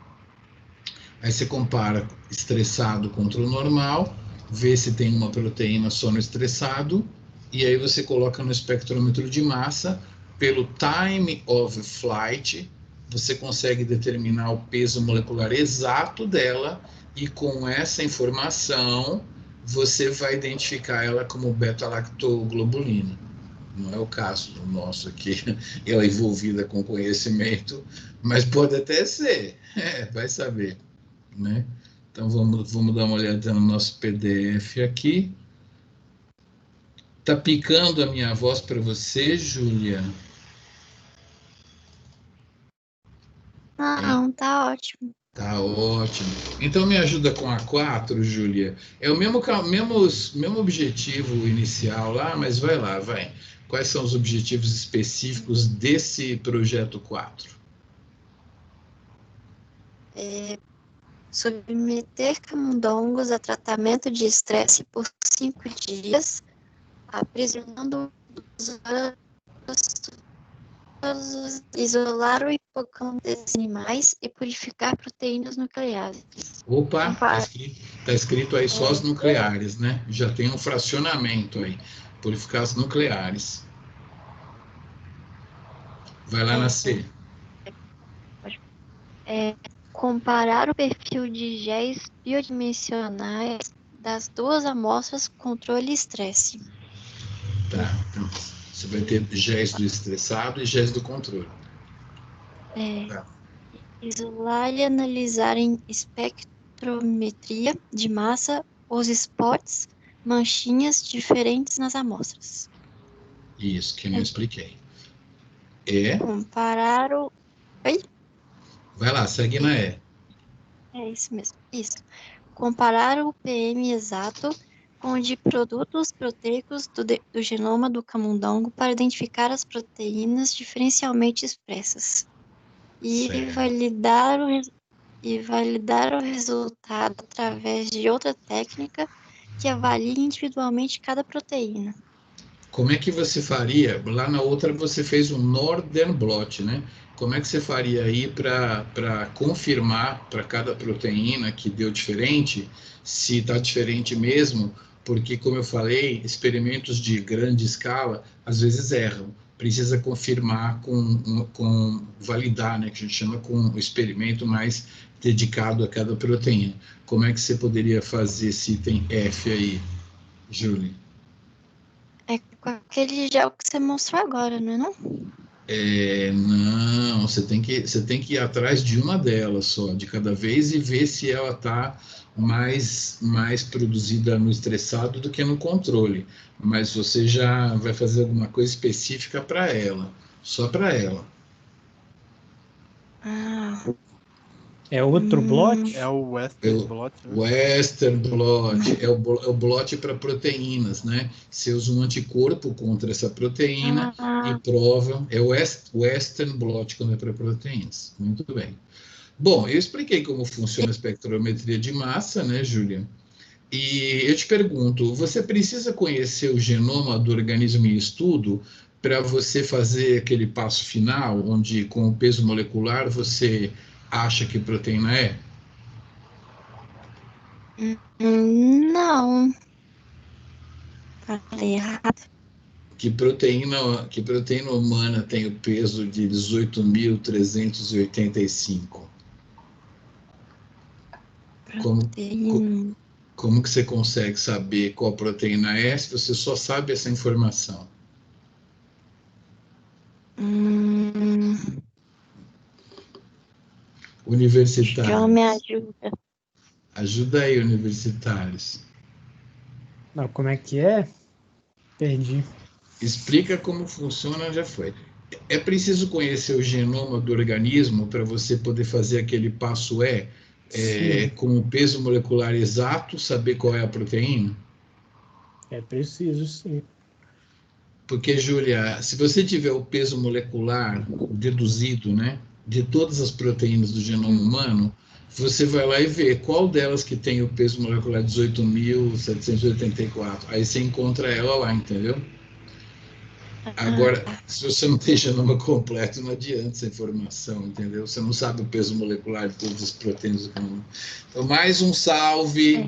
Aí você compara estressado contra o normal, vê se tem uma proteína só no estressado, e aí você coloca no espectrômetro de massa, pelo time of flight, você consegue determinar o peso molecular exato dela, e com essa informação, você vai identificar ela como beta-lactoglobulina. Não é o caso do nosso aqui, ela envolvida com conhecimento, mas pode até ser, vai saber, né? Então, vamos dar uma olhada no nosso PDF aqui. Tá picando a minha voz para você, Júlia? Não, tá ótimo. Tá ótimo. Então, me ajuda com a 4, Júlia. É o mesmo objetivo inicial lá, mas vai lá, vai. Quais são os objetivos específicos desse projeto 4? Submeter camundongos a tratamento de estresse por 5 dias, aprisionando isolar o hipocampo desses animais e purificar proteínas nucleares. Opa, tá escrito aí só as nucleares, né? Já tem um fracionamento aí. Purificar as nucleares. Vai lá na C. Comparar o perfil de géis biodimensionais das 2 amostras controle e estresse. Tá, então você vai ter géis do estressado e géis do controle. Tá. Isolar e analisar em espectrometria de massa os spots, manchinhas diferentes nas amostras. Isso, que eu não expliquei. Comparar o... Oi? Vai lá, segue na E. É isso mesmo, isso. Comparar o PM exato com o de produtos proteicos do genoma do camundongo para identificar as proteínas diferencialmente expressas. E validar o resultado através de outra técnica que avalie individualmente cada proteína. Como é que você faria? Lá na outra você fez um Northern Blot, né? Como é que você faria aí para confirmar para cada proteína que deu diferente, se está diferente mesmo? Porque, como eu falei, experimentos de grande escala às vezes erram. Precisa confirmar com validar, né? Que a gente chama com um experimento mais dedicado a cada proteína. Como é que você poderia fazer esse item F aí, Júlia? É com aquele gel que você mostrou agora, não é não? Não, você tem que ir atrás de uma delas só, de cada vez, e ver se ela está mais produzida no estressado do que no controle. Mas você já vai fazer alguma coisa específica para ela, só para ela. É outro blot? É o Western Blot, né? Western Blot é o blot para proteínas, né? Você usa um anticorpo contra essa proteína e prova. É o Western Blot quando é para proteínas. Muito bem. Bom, eu expliquei como funciona a espectrometria de massa, né, Júlia? E eu te pergunto, você precisa conhecer o genoma do organismo em estudo para você fazer aquele passo final, onde com o peso molecular você acha que proteína é? Não, falei errado. Que proteína humana tem o peso de 18.385? Proteína. Como que você consegue saber qual proteína é se você só sabe essa informação? Universitários. Já me ajuda. Ajuda aí, universitários. Não, como é que é? Perdi. Explica como funciona, já foi. É preciso conhecer o genoma do organismo para você poder fazer aquele passo com o peso molecular exato, saber qual é a proteína? É preciso, sim. Porque, Júlia, se você tiver o peso molecular deduzido, né, de todas as proteínas do genoma humano, você vai lá e vê qual delas que tem o peso molecular 18.784. Aí você encontra ela lá, entendeu? Agora, se você não tem genoma completo, não adianta essa informação, entendeu? Você não sabe o peso molecular de todas as proteínas do genoma. Então, mais um salve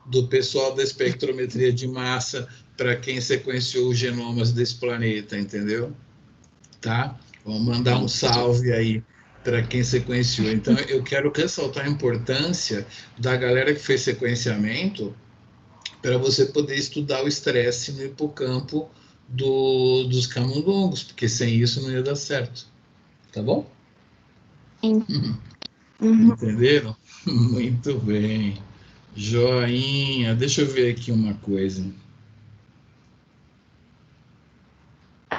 do pessoal da espectrometria de massa para quem sequenciou os genomas desse planeta, entendeu? Tá? Vamos mandar um salve aí para quem sequenciou. Então, eu quero ressaltar a importância da galera que fez sequenciamento para você poder estudar o estresse no hipocampo dos camundongos, porque sem isso não ia dar certo. Tá bom? Sim. Entenderam? Muito bem. Joinha. Deixa eu ver aqui uma coisa.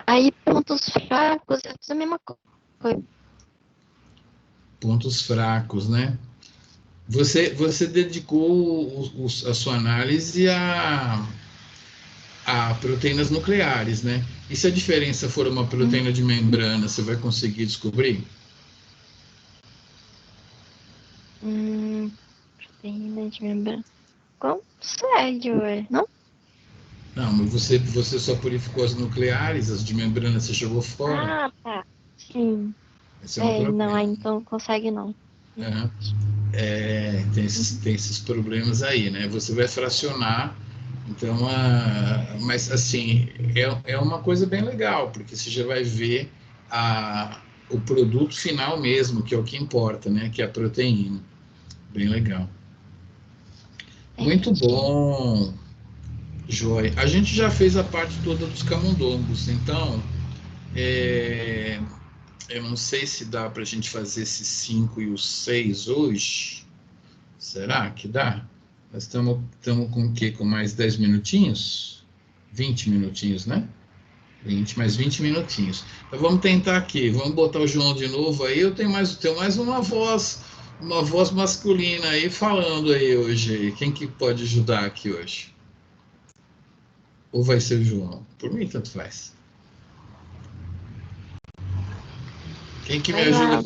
Aí, pontos fracos, é tudo a mesma coisa. Pontos fracos, né? Você dedicou a sua análise a proteínas nucleares, né? E se a diferença for uma proteína de membrana, você vai conseguir descobrir? Proteína de membrana. Consegue, ué, não? Não, mas você só purificou as nucleares, as de membrana você jogou fora. Ah, tá. Sim. Esse é um problema. Não, aí então consegue não. Uhum. Tem esses problemas aí, né? Você vai fracionar, então, mas assim, é uma coisa bem legal, porque você já vai ver o produto final mesmo, que é o que importa, né? Que é a proteína. Bem legal. Muito bom, Joia. A gente já fez a parte toda dos camundongos, então, eu não sei se dá para a gente fazer esses 5 e os 6 hoje. Será que dá? Nós estamos com o quê? Com mais 10 minutinhos? 20 minutinhos, né? 20 minutinhos. Então vamos tentar aqui. Vamos botar o João de novo aí. Eu tenho mais uma voz masculina aí falando aí hoje. Quem que pode ajudar aqui hoje? Ou vai ser o João? Por mim, tanto faz. Quem que me ajuda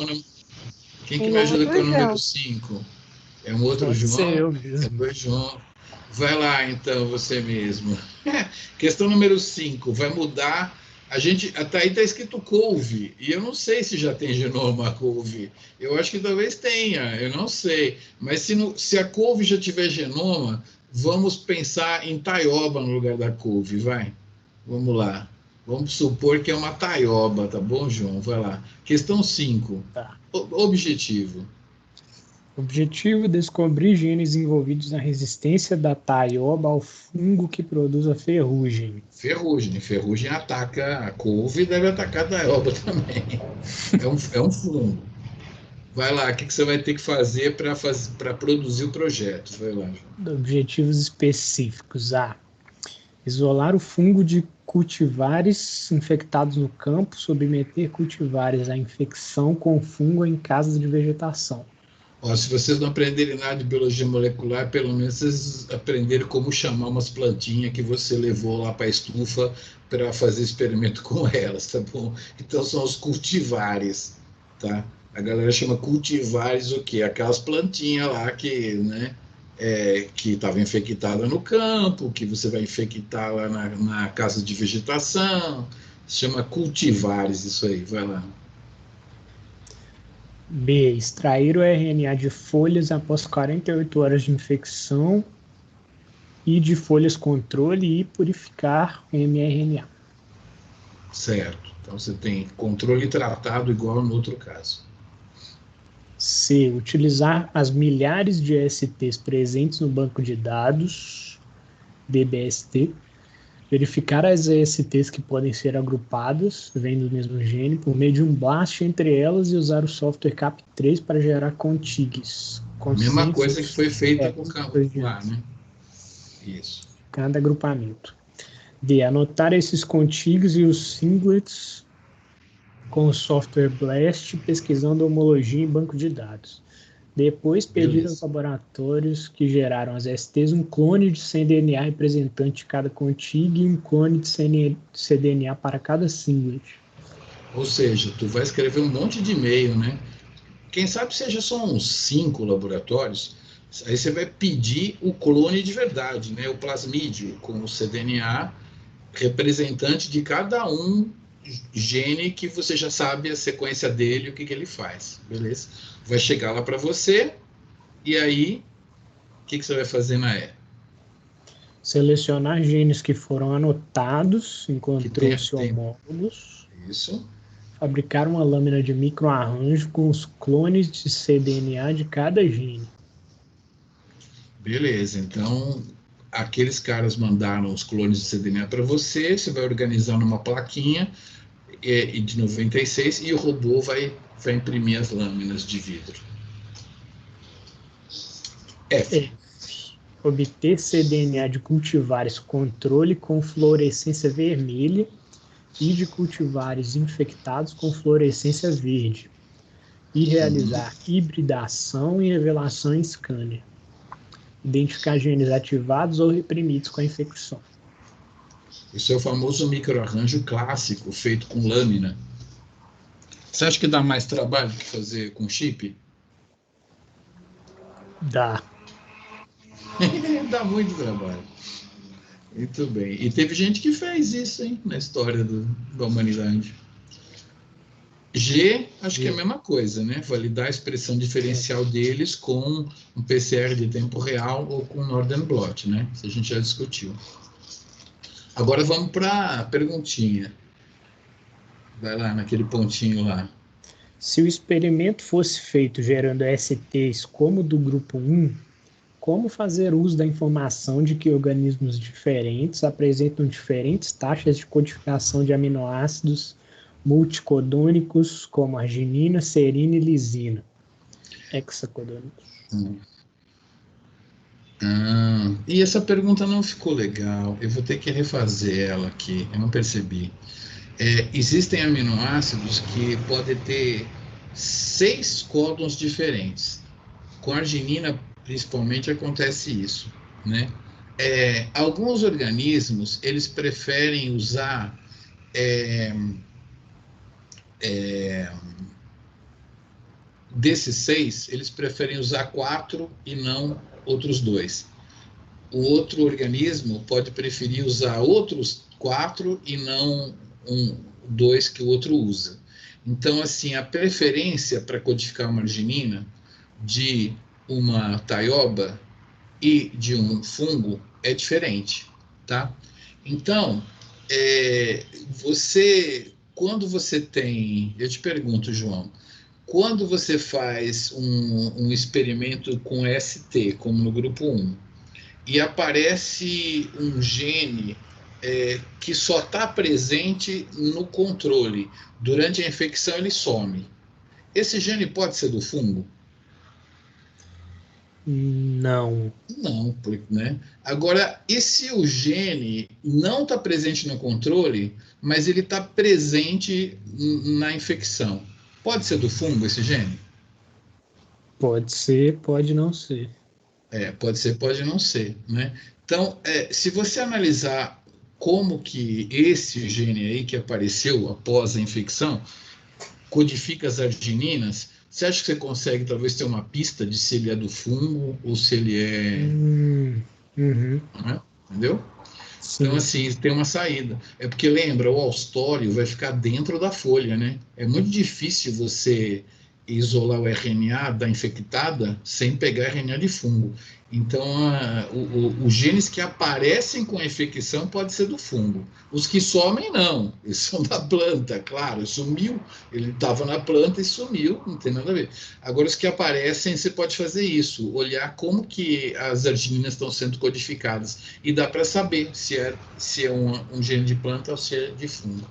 com o número 5? É um outro Pode João? ser eu mesmo. É dois João. Vai lá, então, você mesmo. Questão número 5. Vai mudar. Até aí está escrito couve. E eu não sei se já tem genoma couve. Eu acho que talvez tenha. Eu não sei. Mas se a couve já tiver genoma, vamos pensar em taioba no lugar da couve. Vai. Vamos lá. Vamos supor que é uma taioba, tá bom, João? Vai lá. Questão 5. Tá. Objetivo. Objetivo: descobrir genes envolvidos na resistência da taioba ao fungo que produz a ferrugem. Ferrugem ataca a couve e deve atacar a taioba também. É um fungo. Vai lá, o que você vai ter que fazer para produzir o projeto? Vai lá, João. Objetivos específicos: A. Isolar o fungo de cultivares infectados no campo, submeter cultivares à infecção com fungo em casas de vegetação. Se vocês não aprenderem nada de biologia molecular, pelo menos vocês aprenderam como chamar umas plantinhas que você levou lá para a estufa para fazer experimento com elas, tá bom? Então são os cultivares, tá? A galera chama cultivares o quê? Aquelas plantinhas lá que, né? que estava infectada no campo, que você vai infectar lá na casa de vegetação. Se chama cultivares isso aí, vai lá. B. Extrair o RNA de folhas após 48 horas de infecção e de folhas controle e purificar o mRNA. Certo. Então você tem controle tratado igual no outro caso. C. Utilizar as milhares de ESTs presentes no banco de dados, DBST, verificar as ESTs que podem ser agrupadas, vêm do mesmo gene, por meio de um blast entre elas e usar o software CAP3 para gerar contigs. Mesma coisa que foi feita com o campo lá, né? Isso. Cada agrupamento. D. Anotar esses contigs e os singlets com o software BLAST, pesquisando homologia em banco de dados. Depois, pedir aos laboratórios que geraram as STs um clone de cDNA representante de cada contig e um clone de cDNA para cada singlet. Ou seja, tu vai escrever um monte de e-mail, né? Quem sabe seja só uns 5 laboratórios, aí você vai pedir o clone de verdade, né? O plasmídio com o cDNA representante de cada gene que você já sabe a sequência dele, o que ele faz, beleza? Vai chegar lá para você, e aí, o que você vai fazer na E? Selecionar genes que foram anotados, encontrou-se homólogos. Isso. Fabricar uma lâmina de microarranjo com os clones de cDNA de cada gene. Beleza, então aqueles caras mandaram os clones de cDNA para você, você vai organizar numa plaquinha de 96 e o robô vai imprimir as lâminas de vidro. F. Obter cDNA de cultivares controle com fluorescência vermelha e de cultivares infectados com fluorescência verde. E realizar hibridação e revelação em scanner. Identificar genes ativados ou reprimidos com a infecção. Isso é o famoso microarranjo clássico, feito com lâmina. Você acha que dá mais trabalho que fazer com chip? Dá. Dá muito trabalho. Muito bem. E teve gente que fez isso, hein, na história da humanidade. G, acho que é a mesma coisa, né? Validar a expressão diferencial deles com um PCR de tempo real ou com Northern Blot, né? Isso a gente já discutiu. Agora vamos para a perguntinha. Vai lá, naquele pontinho lá. Se o experimento fosse feito gerando STs como do grupo 1, como fazer uso da informação de que organismos diferentes apresentam diferentes taxas de codificação de aminoácidos multicodônicos, como arginina, serina e lisina? Hexacodônicos. E essa pergunta não ficou legal. Eu vou ter que refazer ela aqui. Eu não percebi. Existem aminoácidos que podem ter 6 códons diferentes. Com arginina, principalmente, acontece isso, né? Alguns organismos, eles preferem usar desses 6, eles preferem usar 4 e não outros 2. O outro organismo pode preferir usar outros 4 e não 2 que o outro usa. Então, assim, a preferência para codificar uma arginina de uma taioba e de um fungo é diferente, tá? Então, quando você tem... Eu te pergunto, João, quando você faz um experimento com ST, como no grupo 1, e aparece um gene que só está presente no controle, durante a infecção ele some. Esse gene pode ser do fungo? Não. Não, né? Agora, e se o gene não está presente no controle, mas ele está presente na infecção? Pode ser do fungo esse gene? Pode ser, pode não ser. Pode ser, pode não ser, né? Então, se você analisar como que esse gene aí que apareceu após a infecção codifica as argininas, Você acha que você consegue talvez ter uma pista de se ele é do fungo ou se ele é... Uhum. Né? Entendeu? Sim. Então, assim, tem uma saída. É porque, lembra, o austório vai ficar dentro da folha, né? É muito difícil você isolar o RNA da infectada sem pegar RNA de fungo. Então, os genes que aparecem com a infecção pode ser do fungo. Os que somem, não. Eles são da planta, claro. Sumiu. Ele estava na planta e sumiu. Não tem nada a ver. Agora, os que aparecem, você pode fazer isso. Olhar como que as argininas estão sendo codificadas. E dá para saber se é um gene de planta ou se é de fungo.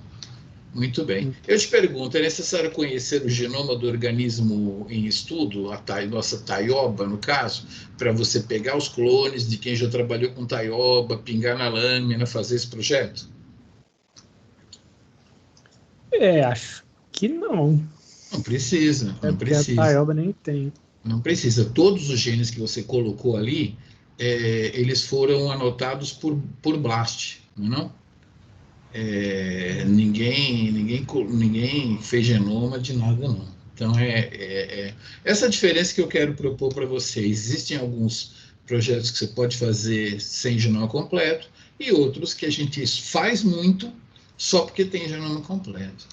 Muito bem. Eu te pergunto, é necessário conhecer o genoma do organismo em estudo, nossa taioba, no caso, para você pegar os clones de quem já trabalhou com taioba, pingar na lâmina, fazer esse projeto? Acho que não. Não precisa, É não porque a precisa. taioba nem tem. Não precisa. Todos os genes que você colocou ali, eles foram anotados por BLAST, não é? Ninguém fez genoma de nada, não. Então, essa diferença que eu quero propor para vocês. Existem alguns projetos que você pode fazer sem genoma completo e outros que a gente faz muito só porque tem genoma completo.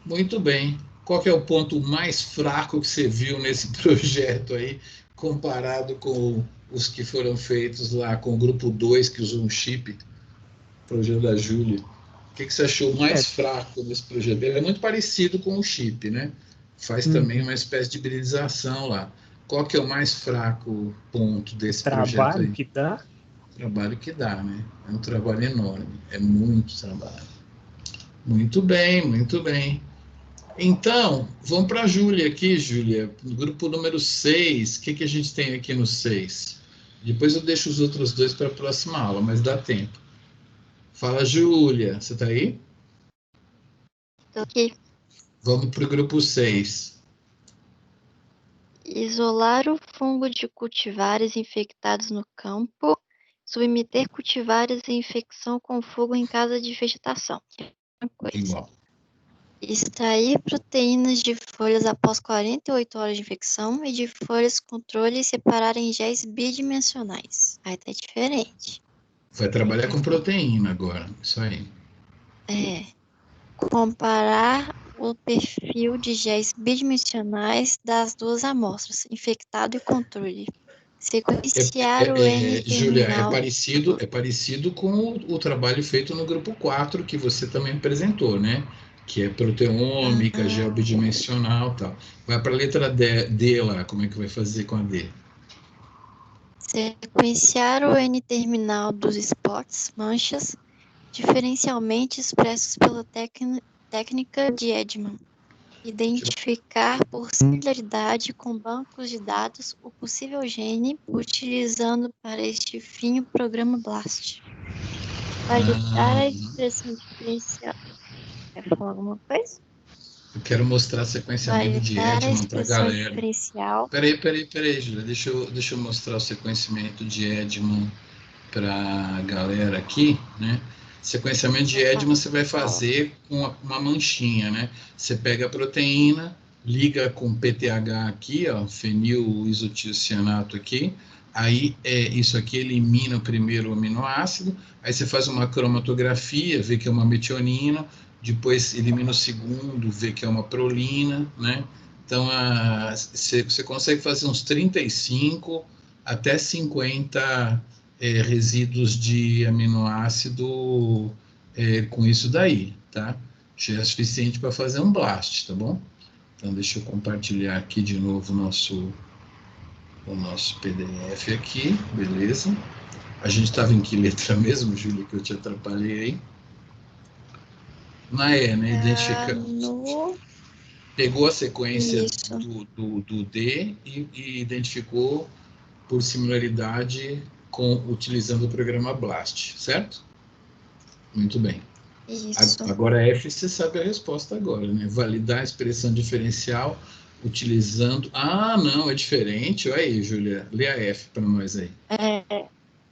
Muito bem. Qual que é o ponto mais fraco que você viu nesse projeto aí, comparado com os que foram feitos lá com o grupo 2, que usou um chip, projeto da Júlia? O que você achou mais fraco nesse projeto? Ele é muito parecido com o chip, né? Faz também uma espécie de hibridização lá. Qual que é o mais fraco ponto desse projeto Trabalho aí? que dá? Trabalho que dá, né? É um trabalho enorme. É muito trabalho. Muito bem, muito bem. Então, vamos para a Júlia aqui, Júlia. Grupo número 6. O que a gente tem aqui no 6? Depois eu deixo os outros dois para a próxima aula, mas dá tempo. Fala, Júlia. Você está aí? Tô aqui. Vamos para o grupo 6. Isolar o fungo de cultivares infectados no campo, submeter cultivares à infecção com fungo em casa de vegetação. Igual. Extrair proteínas de folhas após 48 horas de infecção e de folhas controle e separar em géis bidimensionais. Aí tá diferente. Vai trabalhar com proteína agora. Isso aí. Comparar o perfil de géis bidimensionais das duas amostras, infectado e controle. Sequenciar o N Júlia, terminal. é parecido com o trabalho feito no grupo 4, que você também apresentou, né? Que é proteômica, geobidimensional e tal. Vai para a letra D lá, como é que vai fazer com a D? Sequenciar o N terminal dos spots, manchas, diferencialmente expressos pela técnica de Edman. Identificar por similaridade com bancos de dados o possível gene, utilizando para este fim o programa BLAST. Validar a expressão diferencial. Quer falar alguma coisa? Eu quero mostrar sequenciamento de Validar a Edman para a expressão galera. diferencial. Peraí, Júlia. Deixa eu mostrar o sequenciamento de Edman para a galera aqui, né? Sequenciamento de Edman você vai fazer com uma manchinha, né? Você pega a proteína, liga com PTH aqui, ó, fenil isotiocianato aqui, aí isso aqui elimina o primeiro aminoácido, aí você faz uma cromatografia, vê que é uma metionina, depois elimina o segundo, vê que é uma prolina, né? Então, você consegue fazer uns 35 até 50 resíduos de aminoácido com isso daí, tá? Já é suficiente para fazer um blast, tá bom? Então, deixa eu compartilhar aqui de novo o nosso PDF aqui, beleza? A gente estava em que letra mesmo, Júlia, que eu te atrapalhei aí? Né? Pegou a sequência do D e identificou por similaridade utilizando o programa BLAST, certo? Muito bem. Isso. Agora F, você sabe a resposta agora, né? Validar a expressão diferencial utilizando... Ah, não, é diferente. Olha aí, Júlia, lê a F para nós aí.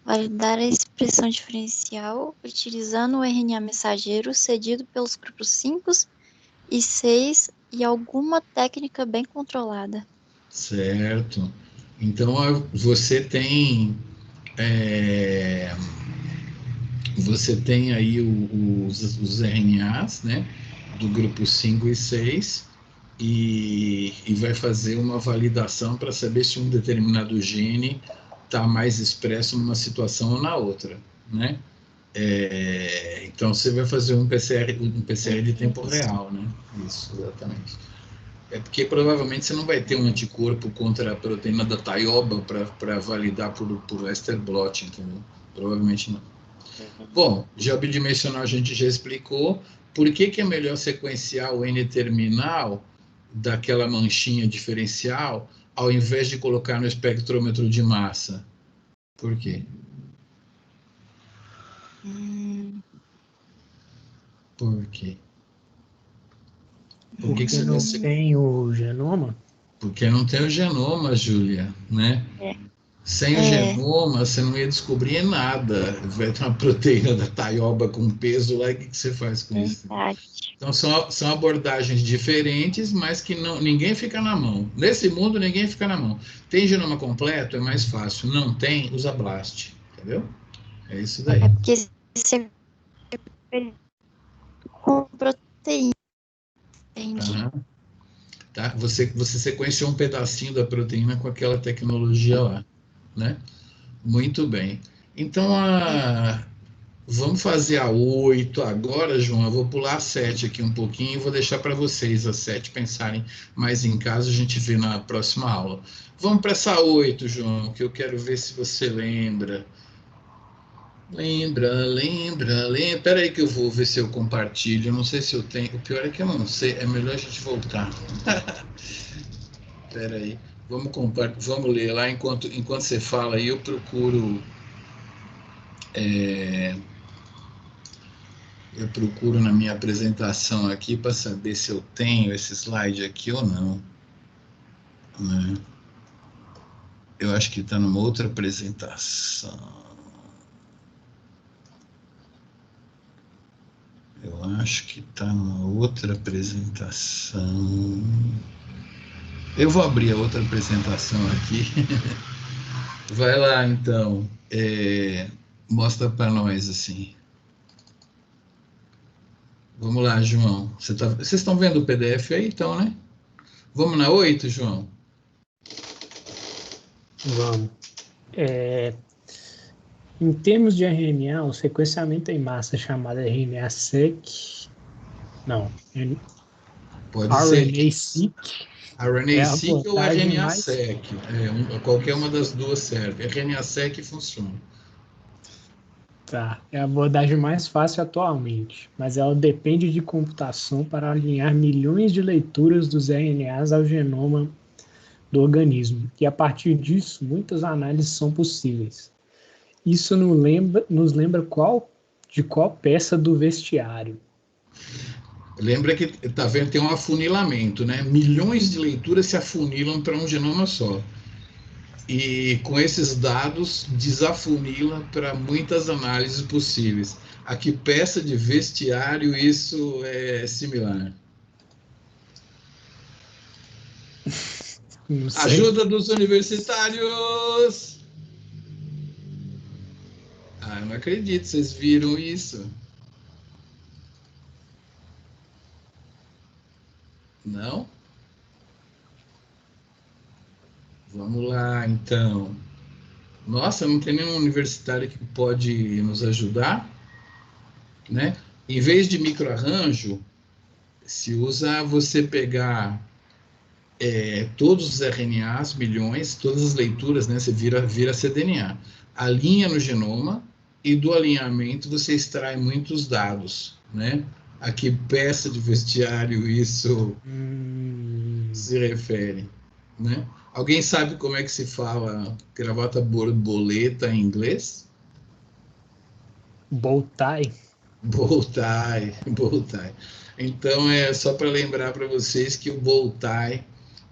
Validar a expressão diferencial utilizando o RNA mensageiro cedido pelos grupos 5 e 6 e alguma técnica bem controlada. Certo. Então, você tem aí os RNAs, né, do grupo 5 e 6, e vai fazer uma validação para saber se um determinado gene está mais expresso numa situação ou na outra, né? Então, você vai fazer um PCR de tempo real, né? Isso, exatamente. É porque provavelmente você não vai ter um anticorpo contra a proteína da taioba para validar por Western blot, entendeu? Provavelmente não. Bom, já bidimensional a gente já explicou. Por que é melhor sequenciar o N-terminal daquela manchinha diferencial ao invés de colocar no espectrômetro de massa? Por quê? Por quê? Porque não tem o genoma? Porque não tem o genoma, Júlia, né? Sem o genoma, você não ia descobrir nada. Vai ter uma proteína da taioba com peso lá, e o que você faz com isso? Então, são abordagens diferentes, mas que ninguém fica na mão. Nesse mundo, ninguém fica na mão. Tem genoma completo, é mais fácil. Não tem, usa BLAST, entendeu? É isso daí. É porque você com proteína. Entendi. Tá? Você sequenciou um pedacinho da proteína com aquela tecnologia lá, né? Muito bem. Então, vamos fazer a 8 agora, João. Eu vou pular a 7 aqui um pouquinho e vou deixar para vocês a 7 pensarem mais em casa, a gente vê na próxima aula. Vamos para essa 8, João, que eu quero ver se você lembra. Lembra. Espera aí que eu vou ver se eu compartilho. Eu não sei se eu tenho. O pior é que eu não sei. É melhor a gente voltar. Espera aí. Vamos ler lá enquanto você fala aí. Eu procuro. Eu procuro na minha apresentação aqui para saber se eu tenho esse slide aqui ou não. Né? Eu acho que está numa outra apresentação. Eu acho que está numa outra apresentação. Eu vou abrir a outra apresentação aqui. Vai lá, então. Mostra para nós, assim. Vamos lá, João. Vocês estão vendo o PDF aí, então, né? Vamos na 8, João? Vamos. Em termos de RNA, o sequenciamento em massa chamado RNA-seq... Não. RNA-seq. RNA-seq ou RNA-seq. Qualquer uma das duas serve. RNA-seq funciona. Tá. É a abordagem mais fácil atualmente, mas ela depende de computação para alinhar milhões de leituras dos RNAs ao genoma do organismo. E a partir disso, muitas análises são possíveis. Isso nos lembra de qual peça do vestiário? Lembra que, tá vendo, tem um afunilamento, né? Milhões de leituras se afunilam para um genoma só. E com esses dados, desafunila para muitas análises possíveis. A que peça de vestiário isso é similar? Não sei. Ajuda dos universitários! Eu não acredito, vocês viram isso? Não? Vamos lá, então. Nossa, não tem nenhum universitário que pode nos ajudar, né? Em vez de microarranjo, se usa você pegar todos os RNAs, milhões, todas as leituras, né? Você vira cDNA. Alinha no genoma e do alinhamento você extrai muitos dados, né? A que peça de vestiário isso se refere, né? Alguém sabe como é que se fala gravata borboleta em inglês? Bow tie. Bow tie. Então, é só para lembrar para vocês que o bow tie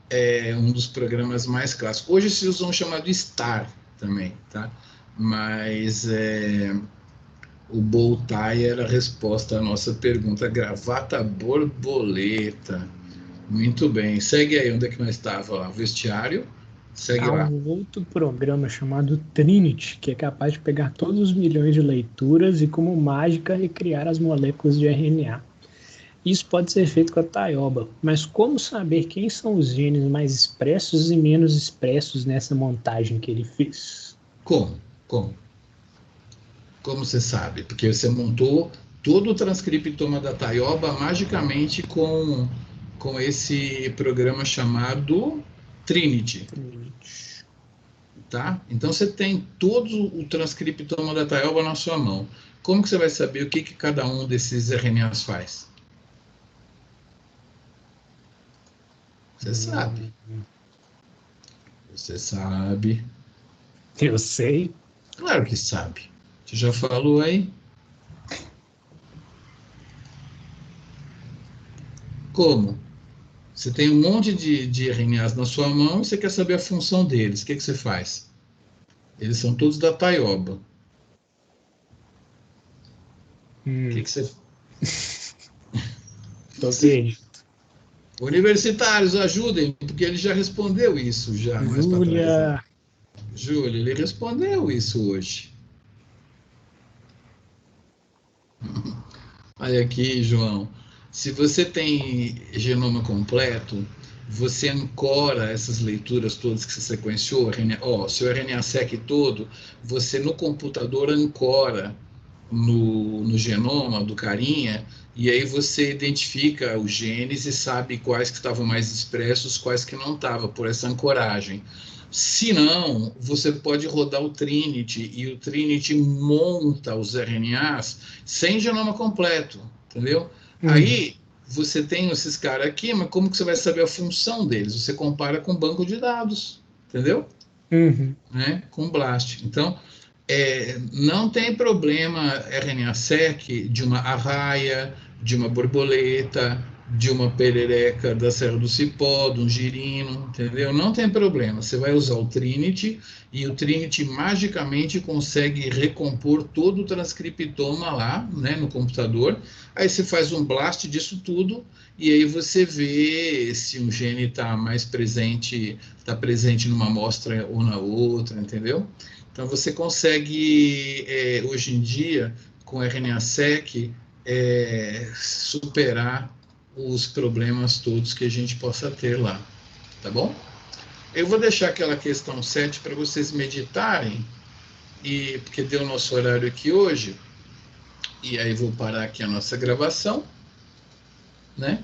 é um dos programas mais clássicos. Hoje se usa um chamado STAR também, tá? Mas o bow tie era a resposta à nossa pergunta, gravata borboleta. Muito bem. Segue aí, onde é que nós estávamos lá? Vestiário. Segue Há lá. um outro programa chamado Trinity, que é capaz de pegar todos os milhões de leituras e, como mágica, recriar as moléculas de RNA. Isso pode ser feito com a taioba, mas como saber quem são os genes mais expressos e menos expressos nessa montagem que ele fez? Como? Como você sabe? Porque você montou todo o transcriptoma da taioba magicamente com esse programa chamado Trinity. Tá? Então você tem todo o transcriptoma da taioba na sua mão. Como que você vai saber o que cada um desses RNAs faz? Você sabe. Você sabe. Eu sei. Claro que sabe. Você já falou aí? Como? Você tem um monte de RNAs na sua mão e você quer saber a função deles. O que você faz? Eles são todos da taioba. O que você... Tô perdido. Universitários, ajudem, porque ele já respondeu isso já mais para trás. Né? Júlia, ele respondeu isso hoje. Olha aqui, João. Se você tem genoma completo, você ancora essas leituras todas que você sequenciou, seu RNA-seq todo, você no computador ancora no genoma do carinha, e aí você identifica os genes e sabe quais que estavam mais expressos, quais que não estavam, por essa ancoragem. Se não, você pode rodar o Trinity, e o Trinity monta os RNAs sem genoma completo, entendeu? Aí você tem esses caras aqui, mas como que você vai saber a função deles? Você compara com banco de dados, entendeu? Né? Com BLAST. Então, não tem problema RNA-seq de uma arraia, de uma borboleta, de uma perereca da Serra do Cipó, de um girino, entendeu? Não tem problema. Você vai usar o Trinity e o Trinity magicamente consegue recompor todo o transcriptoma lá, né, no computador. Aí você faz um blast disso tudo e aí você vê se um gene está mais presente, está presente numa amostra ou na outra, entendeu? Então, você consegue, hoje em dia, com RNA-seq, superar os problemas todos que a gente possa ter lá, tá bom? Eu vou deixar aquela questão 7 para vocês meditarem, porque deu o nosso horário aqui hoje, e aí vou parar aqui a nossa gravação, né?